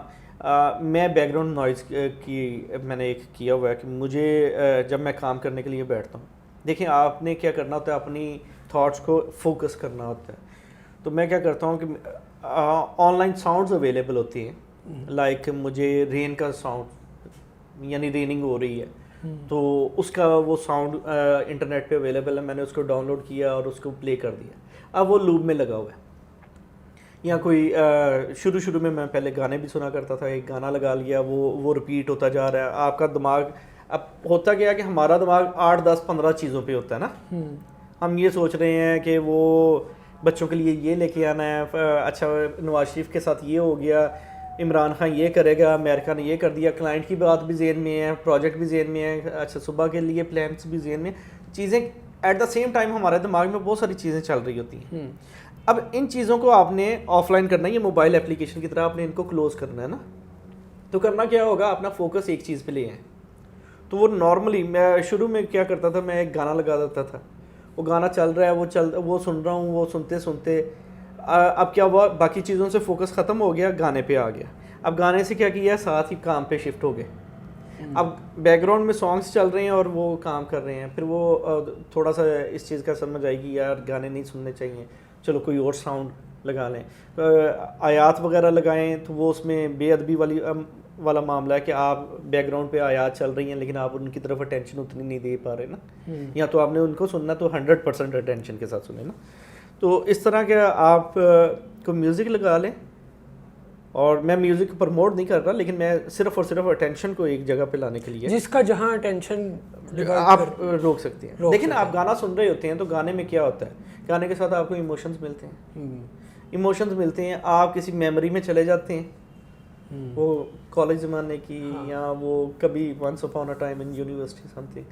S2: میں بیک گراؤنڈ نوائز کی میں نے ایک کیا ہوا ہے کہ مجھے جب میں کام کرنے کے لیے بیٹھتا ہوں, دیکھیں آپ نے کیا کرنا ہوتا ہے, اپنی تھاٹس کو فوکس کرنا ہوتا ہے. تو میں کیا کرتا ہوں کہ آن لائن ساؤنڈز اویلیبل ہوتی ہیں, لائک مجھے رین کا ساؤنڈ یعنی ریننگ ہو رہی ہے تو اس کا وہ ساؤنڈ انٹرنیٹ پہ اویلیبل ہے, میں نے اس کو ڈاؤن لوڈ کیا اور اس کو پلے کر دیا. اب وہ لوپ میں لگا ہوا ہے. یا کوئی شروع میں پہلے گانے بھی سنا کرتا تھا, ایک گانا لگا لیا, وہ رپیٹ ہوتا جا رہا ہے. آپ کا دماغ اب ہوتا گیا کہ ہمارا دماغ 8 10 15 چیزوں پہ ہوتا ہے نا. ہم یہ سوچ رہے ہیں کہ وہ بچوں کے لیے یہ لے کے آنا ہے, اچھا نواز شریف کے ساتھ یہ ہو گیا, عمران خان یہ کرے گا, امریکہ نے یہ کر دیا, کلائنٹ کی بات بھی ذہن میں ہے, پروجیکٹ بھی ذہن میں ہے, اچھا صبح کے لیے پلانس بھی ذہن میں, چیزیں ایٹ دا سیم ٹائم ہمارے دماغ میں بہت ساری چیزیں چل رہی ہوتی ہیں. اب ان چیزوں کو آپ نے آف لائن کرنا ہے, یہ موبائل اپلیکیشن کی طرح آپ نے ان کو کلوز کرنا ہے نا. تو کرنا کیا ہوگا, اپنا فوکس ایک چیز پہ لے آئیں. تو وہ نارملی میں شروع میں کیا کرتا تھا, میں ایک گانا لگا دیتا تھا, وہ گانا چل رہا ہے, وہ سن رہا ہوں, وہ سنتے اب کیا ہوا, باقی چیزوں سے فوکس ختم ہو گیا, گانے پہ آ گیا. اب گانے سے کیا کیا, ساتھ ہی کام پہ شفٹ ہو گئے. اب بیک گراؤنڈ میں سانگس چل رہے ہیں اور وہ کام کر رہے ہیں, پھر وہ تھوڑا سا اس چیز کا سمجھ آئے گی یار گانے نہیں سننے چاہیے, چلو کوئی اور ساؤنڈ لگا لیں, آیات وغیرہ لگائیں تو وہ اس میں بے ادبی والا معاملہ ہے کہ آپ بیک گراؤنڈ پہ آیات چل رہی ہیں لیکن آپ ان کی طرف اٹینشن اتنی نہیں دے پا رہے نا, یا تو آپ نے ان کو سننا تو 100% اٹینشن کے ساتھ سنیں نا. تو اس طرح کے آپ کو میوزک لگا لیں, اور میں میوزک کو پروموٹ نہیں کر رہا لیکن میں صرف اور صرف اٹینشن کو ایک جگہ پہ لانے کے لیے,
S1: جس کا جہاں اٹینشن
S2: آپ روک سکتے ہیں. لیکن آپ گانا سن رہے ہوتے ہیں تو گانے میں کیا ہوتا ہے, گانے کے ساتھ آپ کو ایموشنز ملتے ہیں, ایموشنز ملتے ہیں, آپ کسی میموری میں چلے جاتے ہیں, وہ کالج زمانے کی یا وہ کبھی once upon a time in university something,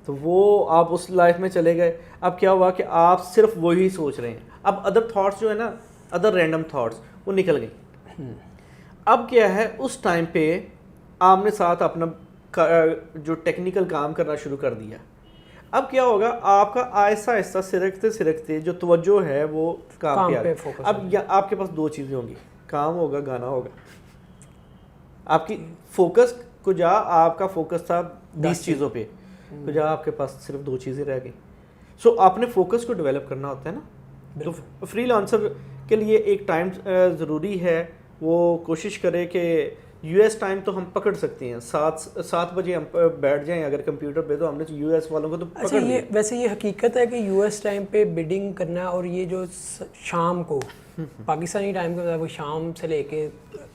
S2: تو وہ آپ اس لائف میں چلے گئے. اب کیا ہوا کہ آپ صرف وہی سوچ رہے ہیں, اب ادر تھاٹس جو ہے نا, ادر رینڈم تھاٹس وہ نکل گئی. اب کیا ہے, اس ٹائم پہ آپ نے ساتھ اپنا جو ٹیکنیکل کام کرنا شروع کر دیا. اب کیا ہوگا, آپ کا آہستہ آہستہ سرکتے جو توجہ ہے وہ کام پہ آ گئی. اب آپ کے پاس دو چیزیں ہوں گی, کام ہوگا, گانا ہوگا. آپ کی فوکس کو جا, آپ کا فوکس تھا 20 چیزوں پہ, تو جا آپ کے پاس صرف 2 چیزیں رہ گئی. سو آپ نے فوکس کو ڈیولپ کرنا ہوتا ہے نا. تو فری لانسر کے لیے ایک ٹائم ضروری ہے, وہ کوشش کرے کہ یو ایس ٹائم تو ہم پکڑ سکتے ہیں, 7 بجے ہم بیٹھ جائیں اگر کمپیوٹر پہ, تو ہم نے یو ایس والوں کو تو پکڑ لیا.
S1: ویسے یہ حقیقت ہے کہ یو ایس ٹائم پہ بڈنگ کرنا, اور یہ جو شام کو پاکستانی ٹائم کے وہ شام سے لے کے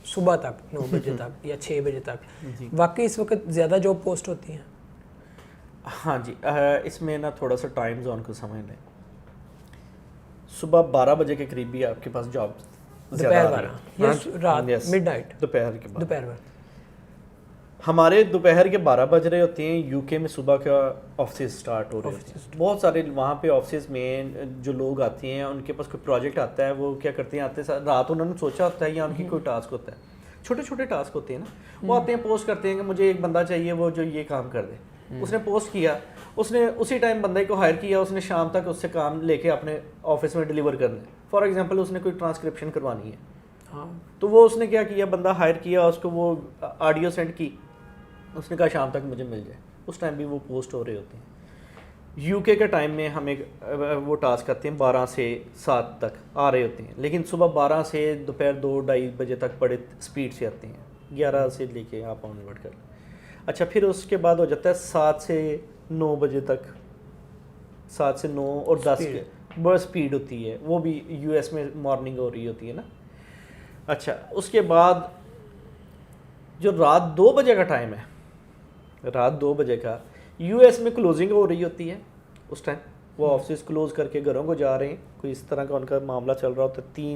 S1: صبح تک 9 بجے تک یا 6 بجے تک, واقعی اس وقت زیادہ جاب پوسٹ ہوتی ہیں.
S2: ہاں جی, اس میں نا تھوڑا سا ٹائم زون کو سمجھ لیں. صبح 12 بجے کے قریب بھی آپ کے پاس جاب
S1: دوپہر مڈ نائٹ,
S2: دوپہر کے بعد.
S1: دوپہر
S2: ہمارے دوپہر کے 12 بج رہے ہوتے ہیں, یو کے میں صبح کا آفسز سٹارٹ ہو رہے ہوتے ہیں. بہت سارے وہاں پہ آفسز میں جو لوگ آتے ہیں, ان کے پاس کوئی پروجیکٹ آتا ہے, وہ کیا کرتے ہیں, آتے رات انہوں نے سوچا ہوتا ہے یا ان کی کوئی ٹاسک ہوتا ہے, چھوٹے چھوٹے ٹاسک ہوتے ہیں نا, وہ آتے ہیں پوسٹ کرتے ہیں کہ مجھے ایک بندہ چاہیے وہ جو یہ کام کر دے. اس نے پوسٹ کیا, اس نے اسی ٹائم بندے کو ہائر کیا, اس نے شام تک اس سے کام لے کے اپنے آفس میں ڈلیور کرنا ہے. فار ایگزامپل اس نے کوئی ٹرانسکرپشن کروانی ہے, تو وہ اس نے کیا کیا, بندہ ہائر کیا, اس کو وہ آڈیو سینڈ کی, اس نے کہا شام تک مجھے مل جائے. اس ٹائم بھی وہ پوسٹ ہو رہے ہوتے ہیں. یو کے طائم میں ہم ایک وہ ٹاسک کرتے ہیں 12 سے 7 تک آ رہے ہوتے ہیں, لیکن صبح 12 سے دوپہر 2-2:30 بجے تک بڑے اسپیڈ سے آتے ہیں, 11 سے لے کے آپ آن ورڈ کر لیں. اچھا, پھر اس کے بعد ہو جاتا ہے 7 سے 9 بجے تک, 7 سے 9 اور 10 کے بہت اسپیڈ ہوتی ہے, وہ بھی یو ایس میں مارننگ ہو رہی ہوتی ہے نا. اچھا, اس کے بعد جو رات 2 بجے کا ٹائم ہے, رات 2 بجے کا یو ایس میں کلوزنگ ہو رہی ہوتی ہے. اس ٹائم وہ آفسز کلوز کر کے گھروں کو جا رہے ہیں, کوئی اس طرح کا ان کا معاملہ چل رہا ہوتا ہے.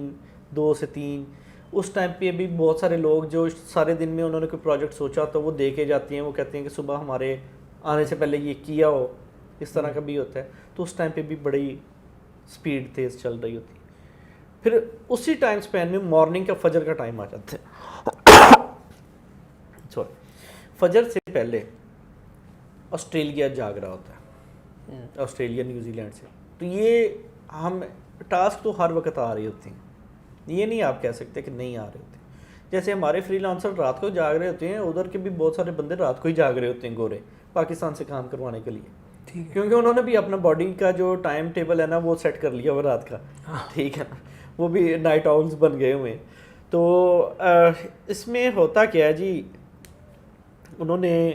S2: 2 سے 3 اس ٹائم پہ بھی بہت سارے لوگ جو سارے دن میں انہوں نے کوئی پروجیکٹ سوچا ہوتا ہے وہ دے کے جاتی ہیں, وہ کہتے ہیں کہ صبح ہمارے آنے سے پہلے یہ کیا ہو, اس طرح کا بھی ہوتا ہے. تو اس ٹائم پہ بھی بڑی اسپیڈ تیز چل رہی ہوتی ہے. پھر اسی ٹائم اسپین میں مارننگ کا فجر کا ٹائم آ جاتا ہے. سوری, فجر سے پہلے آسٹریلیا جاگ رہا ہوتا ہے, آسٹریلیا نیوزی لینڈ سے. تو یہ ہم ٹاسک تو ہر وقت آ رہی ہوتی ہیں, یہ نہیں آپ کہہ سکتے کہ نہیں آ رہے ہوتے. جیسے ہمارے فری لانسر رات کو جاگ رہے ہوتے ہیں, ادھر کے بھی بہت سارے بندے رات کو ہی جاگ رہے ہوتے ہیں گورے, پاکستان سے کام کروانے کے لیے, کیونکہ انہوں نے بھی اپنا باڈی کا جو ٹائم ٹیبل ہے نا وہ سیٹ کر لیا ہوا رات کا. ٹھیک ہے نا, وہ بھی نائٹ آؤلز بن گئے ہوئے ہیں. تو اس میں ہوتا کیا ہے جی, انہوں نے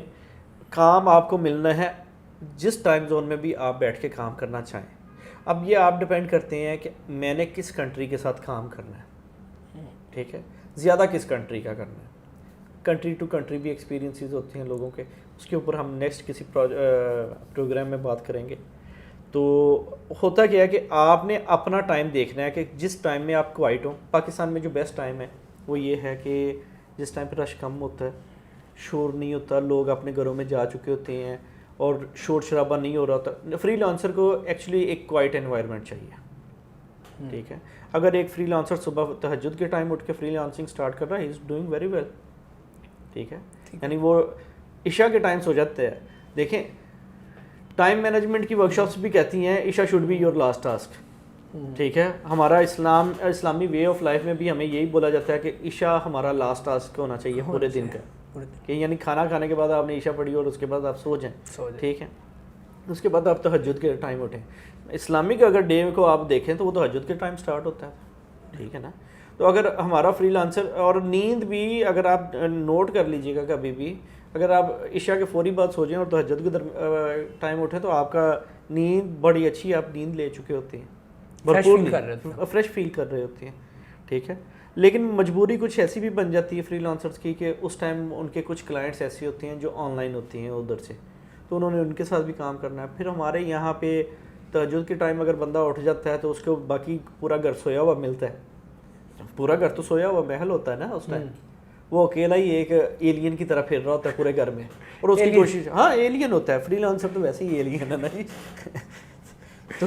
S2: کام آپ کو ملنا ہے جس ٹائم زون میں بھی آپ بیٹھ کے کام کرنا چاہیں. اب یہ آپ ڈیپینڈ کرتے ہیں کہ میں نے کس کنٹری کے ساتھ کام کرنا ہے. ٹھیک ہے, زیادہ کس کنٹری کا کرنا ہے. کنٹری ٹو کنٹری بھی ایکسپیرینسز ہوتے ہیں لوگوں کے, اس کے اوپر ہم نیکسٹ کسی پروگرام میں بات کریں گے. تو ہوتا کیا ہے کہ آپ نے اپنا ٹائم دیکھنا ہے کہ جس ٹائم میں آپ کوائٹ ہوں. پاکستان میں جو بیسٹ ٹائم ہے وہ یہ ہے کہ جس ٹائم پہ رش کم ہوتا ہے, شور نہیں ہوتا, لوگ اپنے گھروں میں جا چکے ہوتے ہیں اور شور شرابہ نہیں ہو رہا ہوتا. فری لانسر کو ایکچولی ایک کوائٹ انوائرمنٹ چاہیے. ٹھیک ہے, اگر ایک فری لانسر صبح تہجد کے ٹائم اٹھ کے فری لانسنگ اسٹارٹ کر رہا ہے, ہی از ڈوئنگ ویری ویل. ٹھیک ہے, یعنی وہ عشاء کے ٹائم سو جاتے ہیں. دیکھیں ٹائم مینجمنٹ کی ورکشاپس بھی کہتی ہیں this should be your last task. ٹھیک ہے. ہمارا اسلامی وے آف لائف میں بھی ہمیں یہی بولا جاتا ہے کہ عشاء ہمارا لاسٹ ٹاسک ہونا چاہیے پورے دن کا, کہ یعنی کھانا کھانے کے بعد آپ نے عشاء پڑھی اور اس کے بعد آپ سو جائیں, ٹھیک ہے. اس کے بعد آپ تہجد کے ٹائم اٹھیں. اسلامک اگر ڈے کو آپ دیکھیں تو وہ تہجد کے ٹائم سٹارٹ ہوتا ہے, ٹھیک ہے نا. تو اگر ہمارا فری لانسر اور نیند بھی اگر آپ نوٹ کر لیجئے گا کبھی بھی, اگر آپ عشاء کے فوری بعد سو جائیں اور تہجد کے ٹائم اٹھیں تو آپ کا نیند بڑی اچھی, آپ نیند لے چکے ہوتے ہیں, فریش فیل کر رہے ہوتے ہیں, ٹھیک ہے. لیکن مجبوری کچھ ایسی بھی بن جاتی ہے فری لانسرز کی کہ اس ٹائم ان کے کچھ کلائنٹس ایسے ہوتے ہیں جو آن لائن ہوتے ہیں ادھر سے, تو انہوں نے ان کے ساتھ بھی کام کرنا ہے. پھر ہمارے یہاں پہ تہجد کے ٹائم اگر بندہ اٹھ جاتا ہے تو اس کو باقی پورا گھر سویا ہوا ملتا ہے, پورا گھر تو سویا ہوا محل ہوتا ہے نا اس ٹائم, وہ اکیلا ہی ایک ایلین کی طرح پھر رہا ہوتا ہے پورے گھر میں, اور اس کی کوشش, ہاں ایلین ہوتا ہے. فری لانسر تو ویسے ہی ایلین ہے نا جی.
S1: تو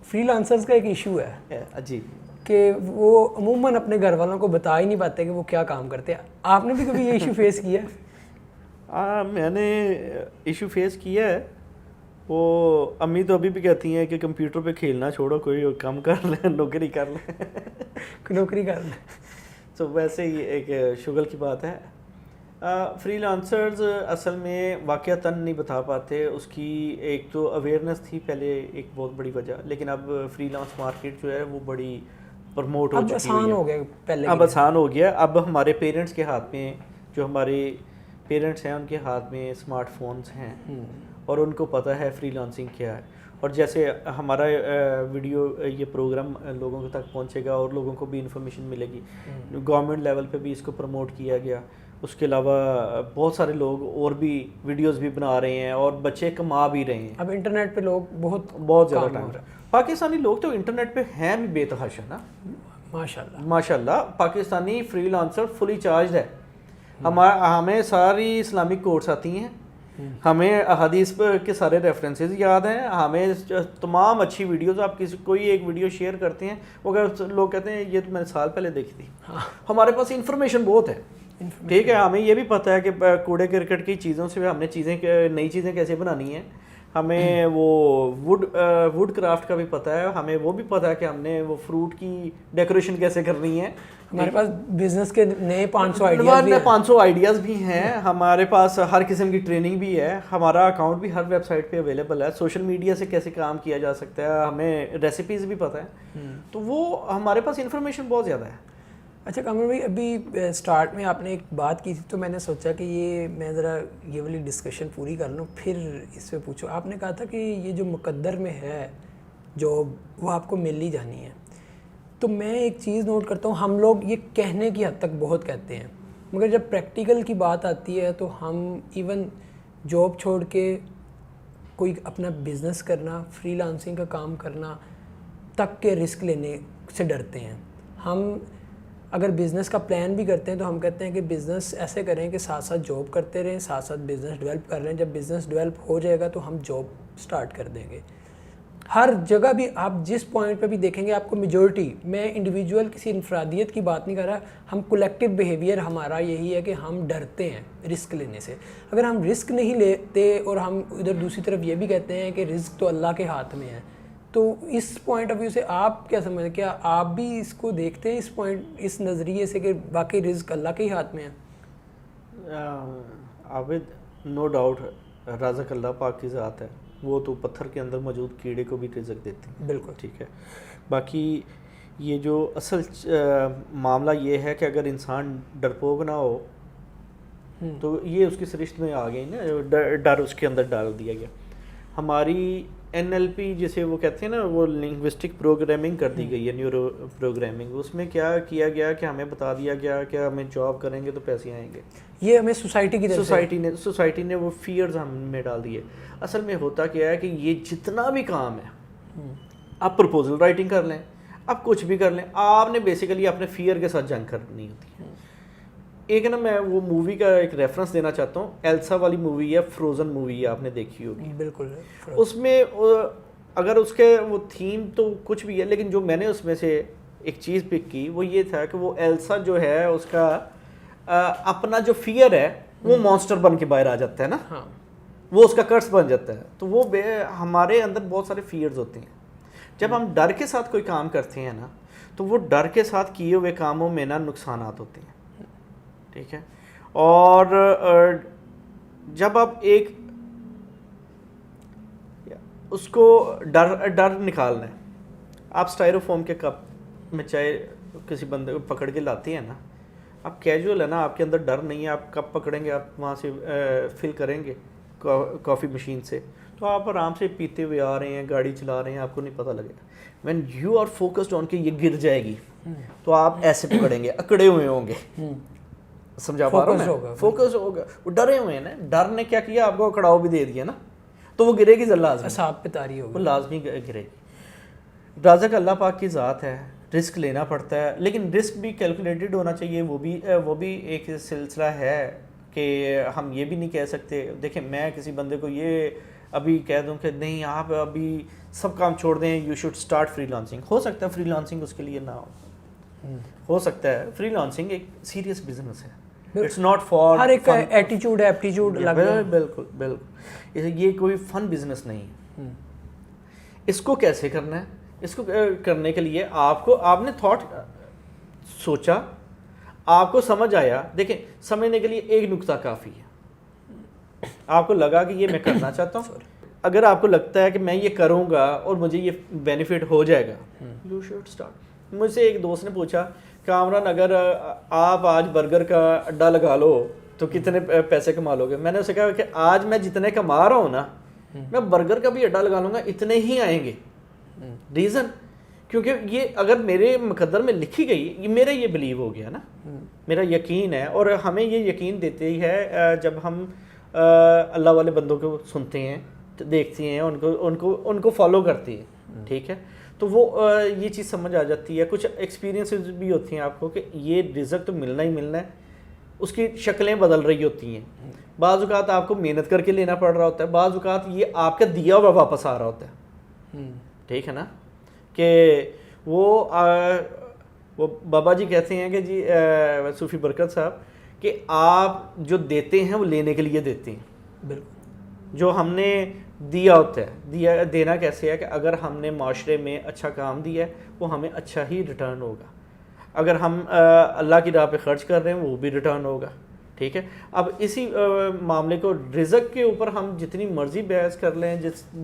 S1: فری لانسرز کا ایک ایشو ہے
S2: جی
S1: کہ وہ عموماً اپنے گھر والوں کو بتا ہی نہیں پاتے کہ وہ کیا کام کرتے ہیں. آپ نے بھی کبھی یہ ایشو فیس کیا ہے؟
S2: میں نے ایشو فیس کیا ہے. وہ امی تو ابھی بھی کہتی ہیں کہ کمپیوٹر پہ کھیلنا چھوڑو, کوئی کام کر لیں, نوکری کر لیں,
S1: نوکری کر لیں.
S2: تو ویسے ہی ایک شغل کی بات ہے. فری لانسرز اصل میں واقعتاً نہیں بتا پاتے. اس کی ایک تو اویئرنیس تھی پہلے ایک بہت بڑی وجہ, لیکن اب فری لانس مارکیٹ جو ہے وہ بڑی پروموٹ ہو چکی ہے,
S1: آسان ہو گیا پہلے,
S2: اب آسان ہو گیا. اب ہمارے پیرنٹس کے ہاتھ میں, جو ہمارے پیرنٹس ہیں ان کے ہاتھ میں اسمارٹ فونز ہیں, اور ان کو پتہ ہے فری لانسنگ کیا ہے. اور جیسے ہمارا ویڈیو یہ پروگرام لوگوں تک پہنچے گا اور لوگوں کو بھی انفارمیشن ملے گی. گورنمنٹ لیول پہ بھی اس کو پروموٹ کیا گیا. اس کے علاوہ بہت سارے لوگ اور بھی ویڈیوز بھی بنا رہے ہیں اور بچے کما بھی رہے ہیں.
S1: اب انٹرنیٹ پہ لوگ
S2: بہت زیادہ ٹائم, پاکستانی لوگ تو انٹرنیٹ پہ ہیں بھی بے تحاشا نا, ماشاء اللہ. پاکستانی فری لانسر فلی چارجڈ ہے. ہمیں ساری اسلامک کورس آتی ہیں, ہمیں احادیث کے سارے ریفرنسز یاد ہیں, ہمیں تمام اچھی ویڈیوز, آپ کوئی ایک ویڈیو شیئر کرتے ہیں وہ لوگ کہتے ہیں یہ تو میں نے سال پہلے دیکھی تھی. ہمارے پاس انفارمیشن بہت ہے, ٹھیک ہے. ہمیں یہ بھی پتہ ہے کہ کوڑے کرکٹ کی چیزوں سے ہم نے نئی چیزیں کیسے بنانی ہیں. ہمیں وہ ووڈ کرافٹ کا بھی پتہ ہے, ہمیں وہ بھی پتہ ہے کہ ہم نے وہ فروٹ کی ڈیکوریشن کیسے کرنی ہے.
S1: ہمارے پاس بزنس کے نئے 500
S2: آئیڈیاز بھی ہیں, ہمارے پاس ہر قسم کی ٹریننگ بھی ہے, ہمارا اکاؤنٹ بھی ہر ویب سائٹ پہ اویلیبل ہے. سوشل میڈیا سے کیسے کام کیا جا سکتا ہے, ہمیں ریسیپیز بھی پتہ ہے. تو وہ ہمارے پاس انفارمیشن بہت زیادہ ہے.
S1: اچھا کامر بھائی, ابھی سٹارٹ میں آپ نے ایک بات کی تھی تو میں نے سوچا کہ میں ذرا یہ والی ڈسکشن پوری کر لوں پھر اس پہ پوچھو. آپ نے کہا تھا کہ یہ جو مقدر میں ہے جاب وہ آپ کو مل ہی جانی ہے. تو میں ایک چیز نوٹ کرتا ہوں, ہم لوگ یہ کہنے کی حد تک بہت کہتے ہیں, مگر جب پریکٹیکل کی بات آتی ہے تو ہم ایون جاب چھوڑ کے کوئی اپنا بزنس کرنا, فری لانسنگ کا کام کرنا تک کے رسک لینے سے ڈرتے ہیں. ہم اگر بزنس کا پلان بھی کرتے ہیں تو ہم کہتے ہیں کہ بزنس ایسے کریں کہ ساتھ ساتھ جاب کرتے رہیں, ساتھ ساتھ بزنس ڈیولپ کر رہے ہیں. جب بزنس ڈیولپ ہو جائے گا تو ہم جاب سٹارٹ کر دیں گے. ہر جگہ بھی آپ جس پوائنٹ پہ بھی دیکھیں گے آپ کو میجورٹی, میں انڈیویجول کسی انفرادیت کی بات نہیں کر رہا, ہم کولیکٹیو بیہیویئر ہمارا یہی ہے کہ ہم ڈرتے ہیں رسک لینے سے. اگر ہم رسک نہیں لیتے اور ہم ادھر دوسری طرف یہ بھی کہتے ہیں کہ رزق تو اللہ کے ہاتھ میں ہے, تو اس پوائنٹ آف ویو سے آپ کیا سمجھتے ہیں, کیا آپ بھی اس کو دیکھتے ہیں اس نظریے سے کہ واقعی رزق اللہ کے ہی ہاتھ میں ہے؟
S2: عابد, نو ڈاؤٹ رازق اللہ پاک کی ذات ہے, وہ تو پتھر کے اندر موجود کیڑے کو بھی رزق دیتے ہیں.
S1: بالکل
S2: ٹھیک ہے. باقی یہ جو اصل معاملہ یہ ہے کہ اگر انسان ڈرپوک نہ ہو تو یہ اس کی سرشت میں آ گئی نا, ڈر اس کے اندر ڈال دیا گیا. ہماری NLP جسے وہ کہتے ہیں نا, وہ لنگوسٹک پروگرامنگ کر دی گئی ہے, نیورو پروگرامنگ. اس میں کیا کیا گیا کہ ہمیں بتا دیا گیا کہ ہمیں جاب کریں گے تو پیسے آئیں گے.
S1: یہ ہمیں سوسائٹی کی
S2: سوسائٹی نے وہ فیئرز ہم میں ڈال دیے. اصل میں ہوتا کیا ہے کہ یہ جتنا بھی کام ہے, آپ پرپوزل رائٹنگ کر لیں, آپ کچھ بھی کر لیں, آپ نے بیسیکلی اپنے فیئر کے ساتھ جنگ کرنی ہوتی ہے. ایک نا میں وہ مووی کا ایک ریفرنس دینا چاہتا ہوں, ایلسا والی مووی ہے, فروزن مووی ہے, آپ نے دیکھی ہوگی.
S1: بالکل.
S2: اس میں اگر اس کے وہ تھیم تو کچھ بھی ہے, لیکن جو میں نے اس میں سے ایک چیز پک کی وہ یہ تھا کہ وہ ایلسا جو ہے اس کا اپنا جو فیئر ہے وہ مانسٹر بن کے باہر آ جاتا ہے نا, وہ اس کا کرس بن جاتا ہے. تو وہ ہمارے اندر بہت سارے فیئرز ہوتے ہیں, جب ہم ڈر کے ساتھ کوئی کام کرتے ہیں نا تو وہ ڈر کے ساتھ کیے ہوئے کاموں میں نا نقصانات ہوتے ہیں, ٹھیک ہے. اور جب آپ ایک اس کو ڈر نکالنا ہے, آپ اسٹائروفوم کے کپ میں چائے کسی بندے کو پکڑ کے لاتے ہیں نا, آپ کیجول ہے نا, آپ کے اندر ڈر نہیں ہے, آپ کپ پکڑیں گے, آپ وہاں سے فل کریں گے کافی مشین سے, تو آپ آرام سے پیتے ہوئے آ رہے ہیں, گاڑی چلا رہے ہیں, آپ کو نہیں پتہ لگے گا. When you are focused on کہ یہ گر جائے گی تو آپ ایسے پکڑیں گے, اکڑے ہوئے ہوں گے, سمجھا پا رہا ہوں میں, فوکس ہوگا. وہ ڈرے ہوئے ہیں نا, ڈر نے کیا کیا, آپ کو اکڑاؤ بھی دے دیا نا, تو وہ گرے گی لازمی,
S1: اصحاب پہ طاری ہوگی,
S2: وہ لازمی گرے گی. رازق اللہ پاک کی ذات ہے, رسک لینا پڑتا ہے, لیکن رسک بھی کیلکولیٹڈ ہونا چاہیے. وہ بھی ایک سلسلہ ہے کہ ہم یہ بھی نہیں کہہ سکتے. دیکھیں میں کسی بندے کو یہ ابھی کہہ دوں کہ نہیں آپ ابھی سب کام چھوڑ دیں, you should start freelancing. ہو سکتا ہے فری لانسنگ اس کے لیے نہ ہو سکتا ہے. فری لانسنگ ایک سیریس بزنس ہے, اٹس ناٹ فار
S1: ہر ایک ایٹیٹیوڈ ایپٹیٹیوڈ الگ ہے.
S2: بالکل بالکل, یہ کوئی فن بزنس نہیں ہے. اس کو کیسے کرنا ہے, اس کو کرنے کے لیے آپ نے تھاٹ سوچا, آپ کو سمجھ آیا. دیکھیں سمجھنے کے لیے ایک نقطہ کافی ہے. آپ کو لگا کہ یہ میں کرنا چاہتا ہوں, اگر آپ کو لگتا ہے کہ میں یہ کروں گا اور مجھے یہ بینیفٹ ہو جائے گا, یو شوڈ اسٹارٹ. مجھ سے ایک دوست نے پوچھا کامران اگر آپ آج برگر کا اڈا لگا لو تو کتنے پیسے کما لو گے. میں نے اسے کہا کہ آج میں جتنے کما رہا ہوں نا, میں برگر کا بھی اڈا لگا لوں گا, اتنے ہی آئیں گے. ریزن کیونکہ یہ اگر میرے مقدر میں لکھی گئی, یہ میرا یہ بلیو ہو گیا نا, میرا یقین ہے. اور ہمیں یہ یقین دیتے ہی ہے جب ہم اللہ والے بندوں کو سنتے ہیں, دیکھتے ہیں, ان کو فالو کرتے ہیں, ٹھیک ہے. تو وہ یہ چیز سمجھ آ جاتی ہے. کچھ ایکسپیرینسز بھی ہوتی ہیں آپ کو کہ یہ رزق تو ملنا ہی ملنا ہے, اس کی شکلیں بدل رہی ہوتی ہیں. بعض اوقات آپ کو محنت کر کے لینا پڑ رہا ہوتا ہے, بعض اوقات یہ آپ کا دیا ہوا واپس آ رہا ہوتا ہے, ٹھیک ہے نا. کہ وہ بابا جی کہتے ہیں کہ جی صوفی برکت صاحب کہ آپ جو دیتے ہیں وہ لینے کے لیے دیتے ہیں.
S1: بالکل.
S2: جو ہم نے دیا ہوتا ہے, دینا کیسے ہے کہ اگر ہم نے معاشرے میں اچھا کام دیا ہے وہ ہمیں اچھا ہی ریٹرن ہوگا. اگر ہم اللہ کی راہ پہ خرچ کر رہے ہیں وہ بھی ریٹرن ہوگا, ٹھیک ہے. اب اسی معاملے کو رزق کے اوپر ہم جتنی مرضی بحث کر لیں,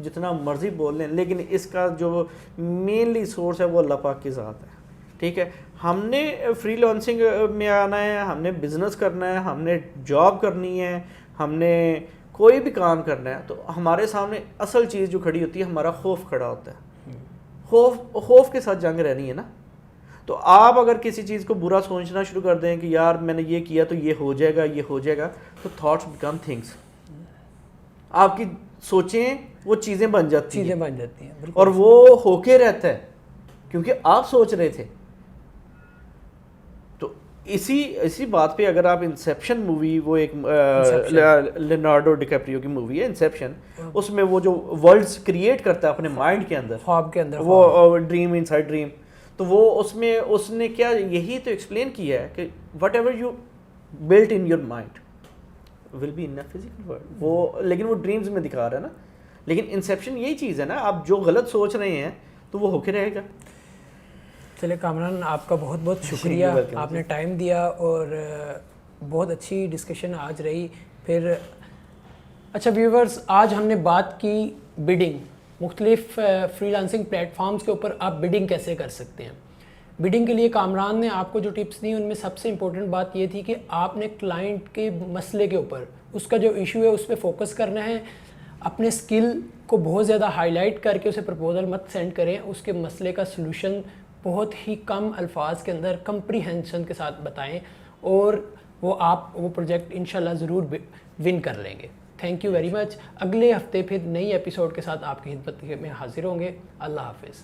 S2: جتنا مرضی بول لیں, لیکن اس کا جو مینلی سورس ہے وہ اللہ پاک کی ذات ہے, ٹھیک ہے. ہم نے فری لانسنگ میں آنا ہے, ہم نے بزنس کرنا ہے, ہم نے جاب کرنی ہے, ہم نے کوئی بھی کام کرنا ہے, تو ہمارے سامنے اصل چیز جو کھڑی ہوتی ہے ہمارا خوف کھڑا ہوتا ہے. خوف کے ساتھ جنگ رہنی ہے نا. تو آپ اگر کسی چیز کو برا سوچنا شروع کر دیں کہ یار میں نے یہ کیا تو یہ ہو جائے گا, یہ ہو جائے گا, تو تھاٹس بیکم تھنگس. آپ کی سوچیں وہ چیزیں بن جاتی ہیں, اور وہ ہو کے رہتا ہے کیونکہ آپ سوچ رہے تھے. تو اسی بات پہ اگر آپ انسیپشن مووی, وہ ایک لیونارڈو ڈی کیپریو کی مووی ہے انسیپشن, اس میں وہ جو ورلڈز کریٹ کرتا ہے اپنے مائنڈ کے اندر, خواب کے اندر, وہ ڈریم ان سائڈ ڈریم, تو وہ اس نے کیا یہی تو ایکسپلین کیا ہے کہ whatever you built in your mind will be in a physical world. وہ لیکن وہ ڈریمز میں دکھا رہا ہے نا, لیکن انسیپشن یہی چیز ہے نا, آپ جو غلط سوچ رہے ہیں تو وہ ہو کے رہے گا.
S1: چلے کامران آپ کا بہت بہت شکریہ, آپ نے ٹائم دیا اور بہت اچھی ڈسکشن آج رہی. پھر اچھا ویورز, آج ہم نے بات کی بڈنگ, مختلف فری لانسنگ پلیٹ فارمز کے اوپر آپ بڈنگ کیسے کر سکتے ہیں. بڈنگ کے لیے کامران نے آپ کو جو ٹپس دی ان میں سب سے امپورٹنٹ بات یہ تھی کہ آپ نے کلائنٹ کے مسئلے کے اوپر, اس کا جو ایشو ہے اس پہ فوکس کرنا ہے. اپنے سکل کو بہت زیادہ ہائی لائٹ کر کے اسے پرپوزل مت سینڈ کریں, اس کے مسئلے کا سلوشن بہت ہی کم الفاظ کے اندر کمپریہنشن کے ساتھ بتائیں, اور وہ پروجیکٹ انشاءاللہ ضرور ون کر لیں گے. Thank you very much. اگلے ہفتے پھر نئی ایپیسوڈ کے ساتھ آپ کی خدمت میں حاضر ہوں گے. اللہ حافظ.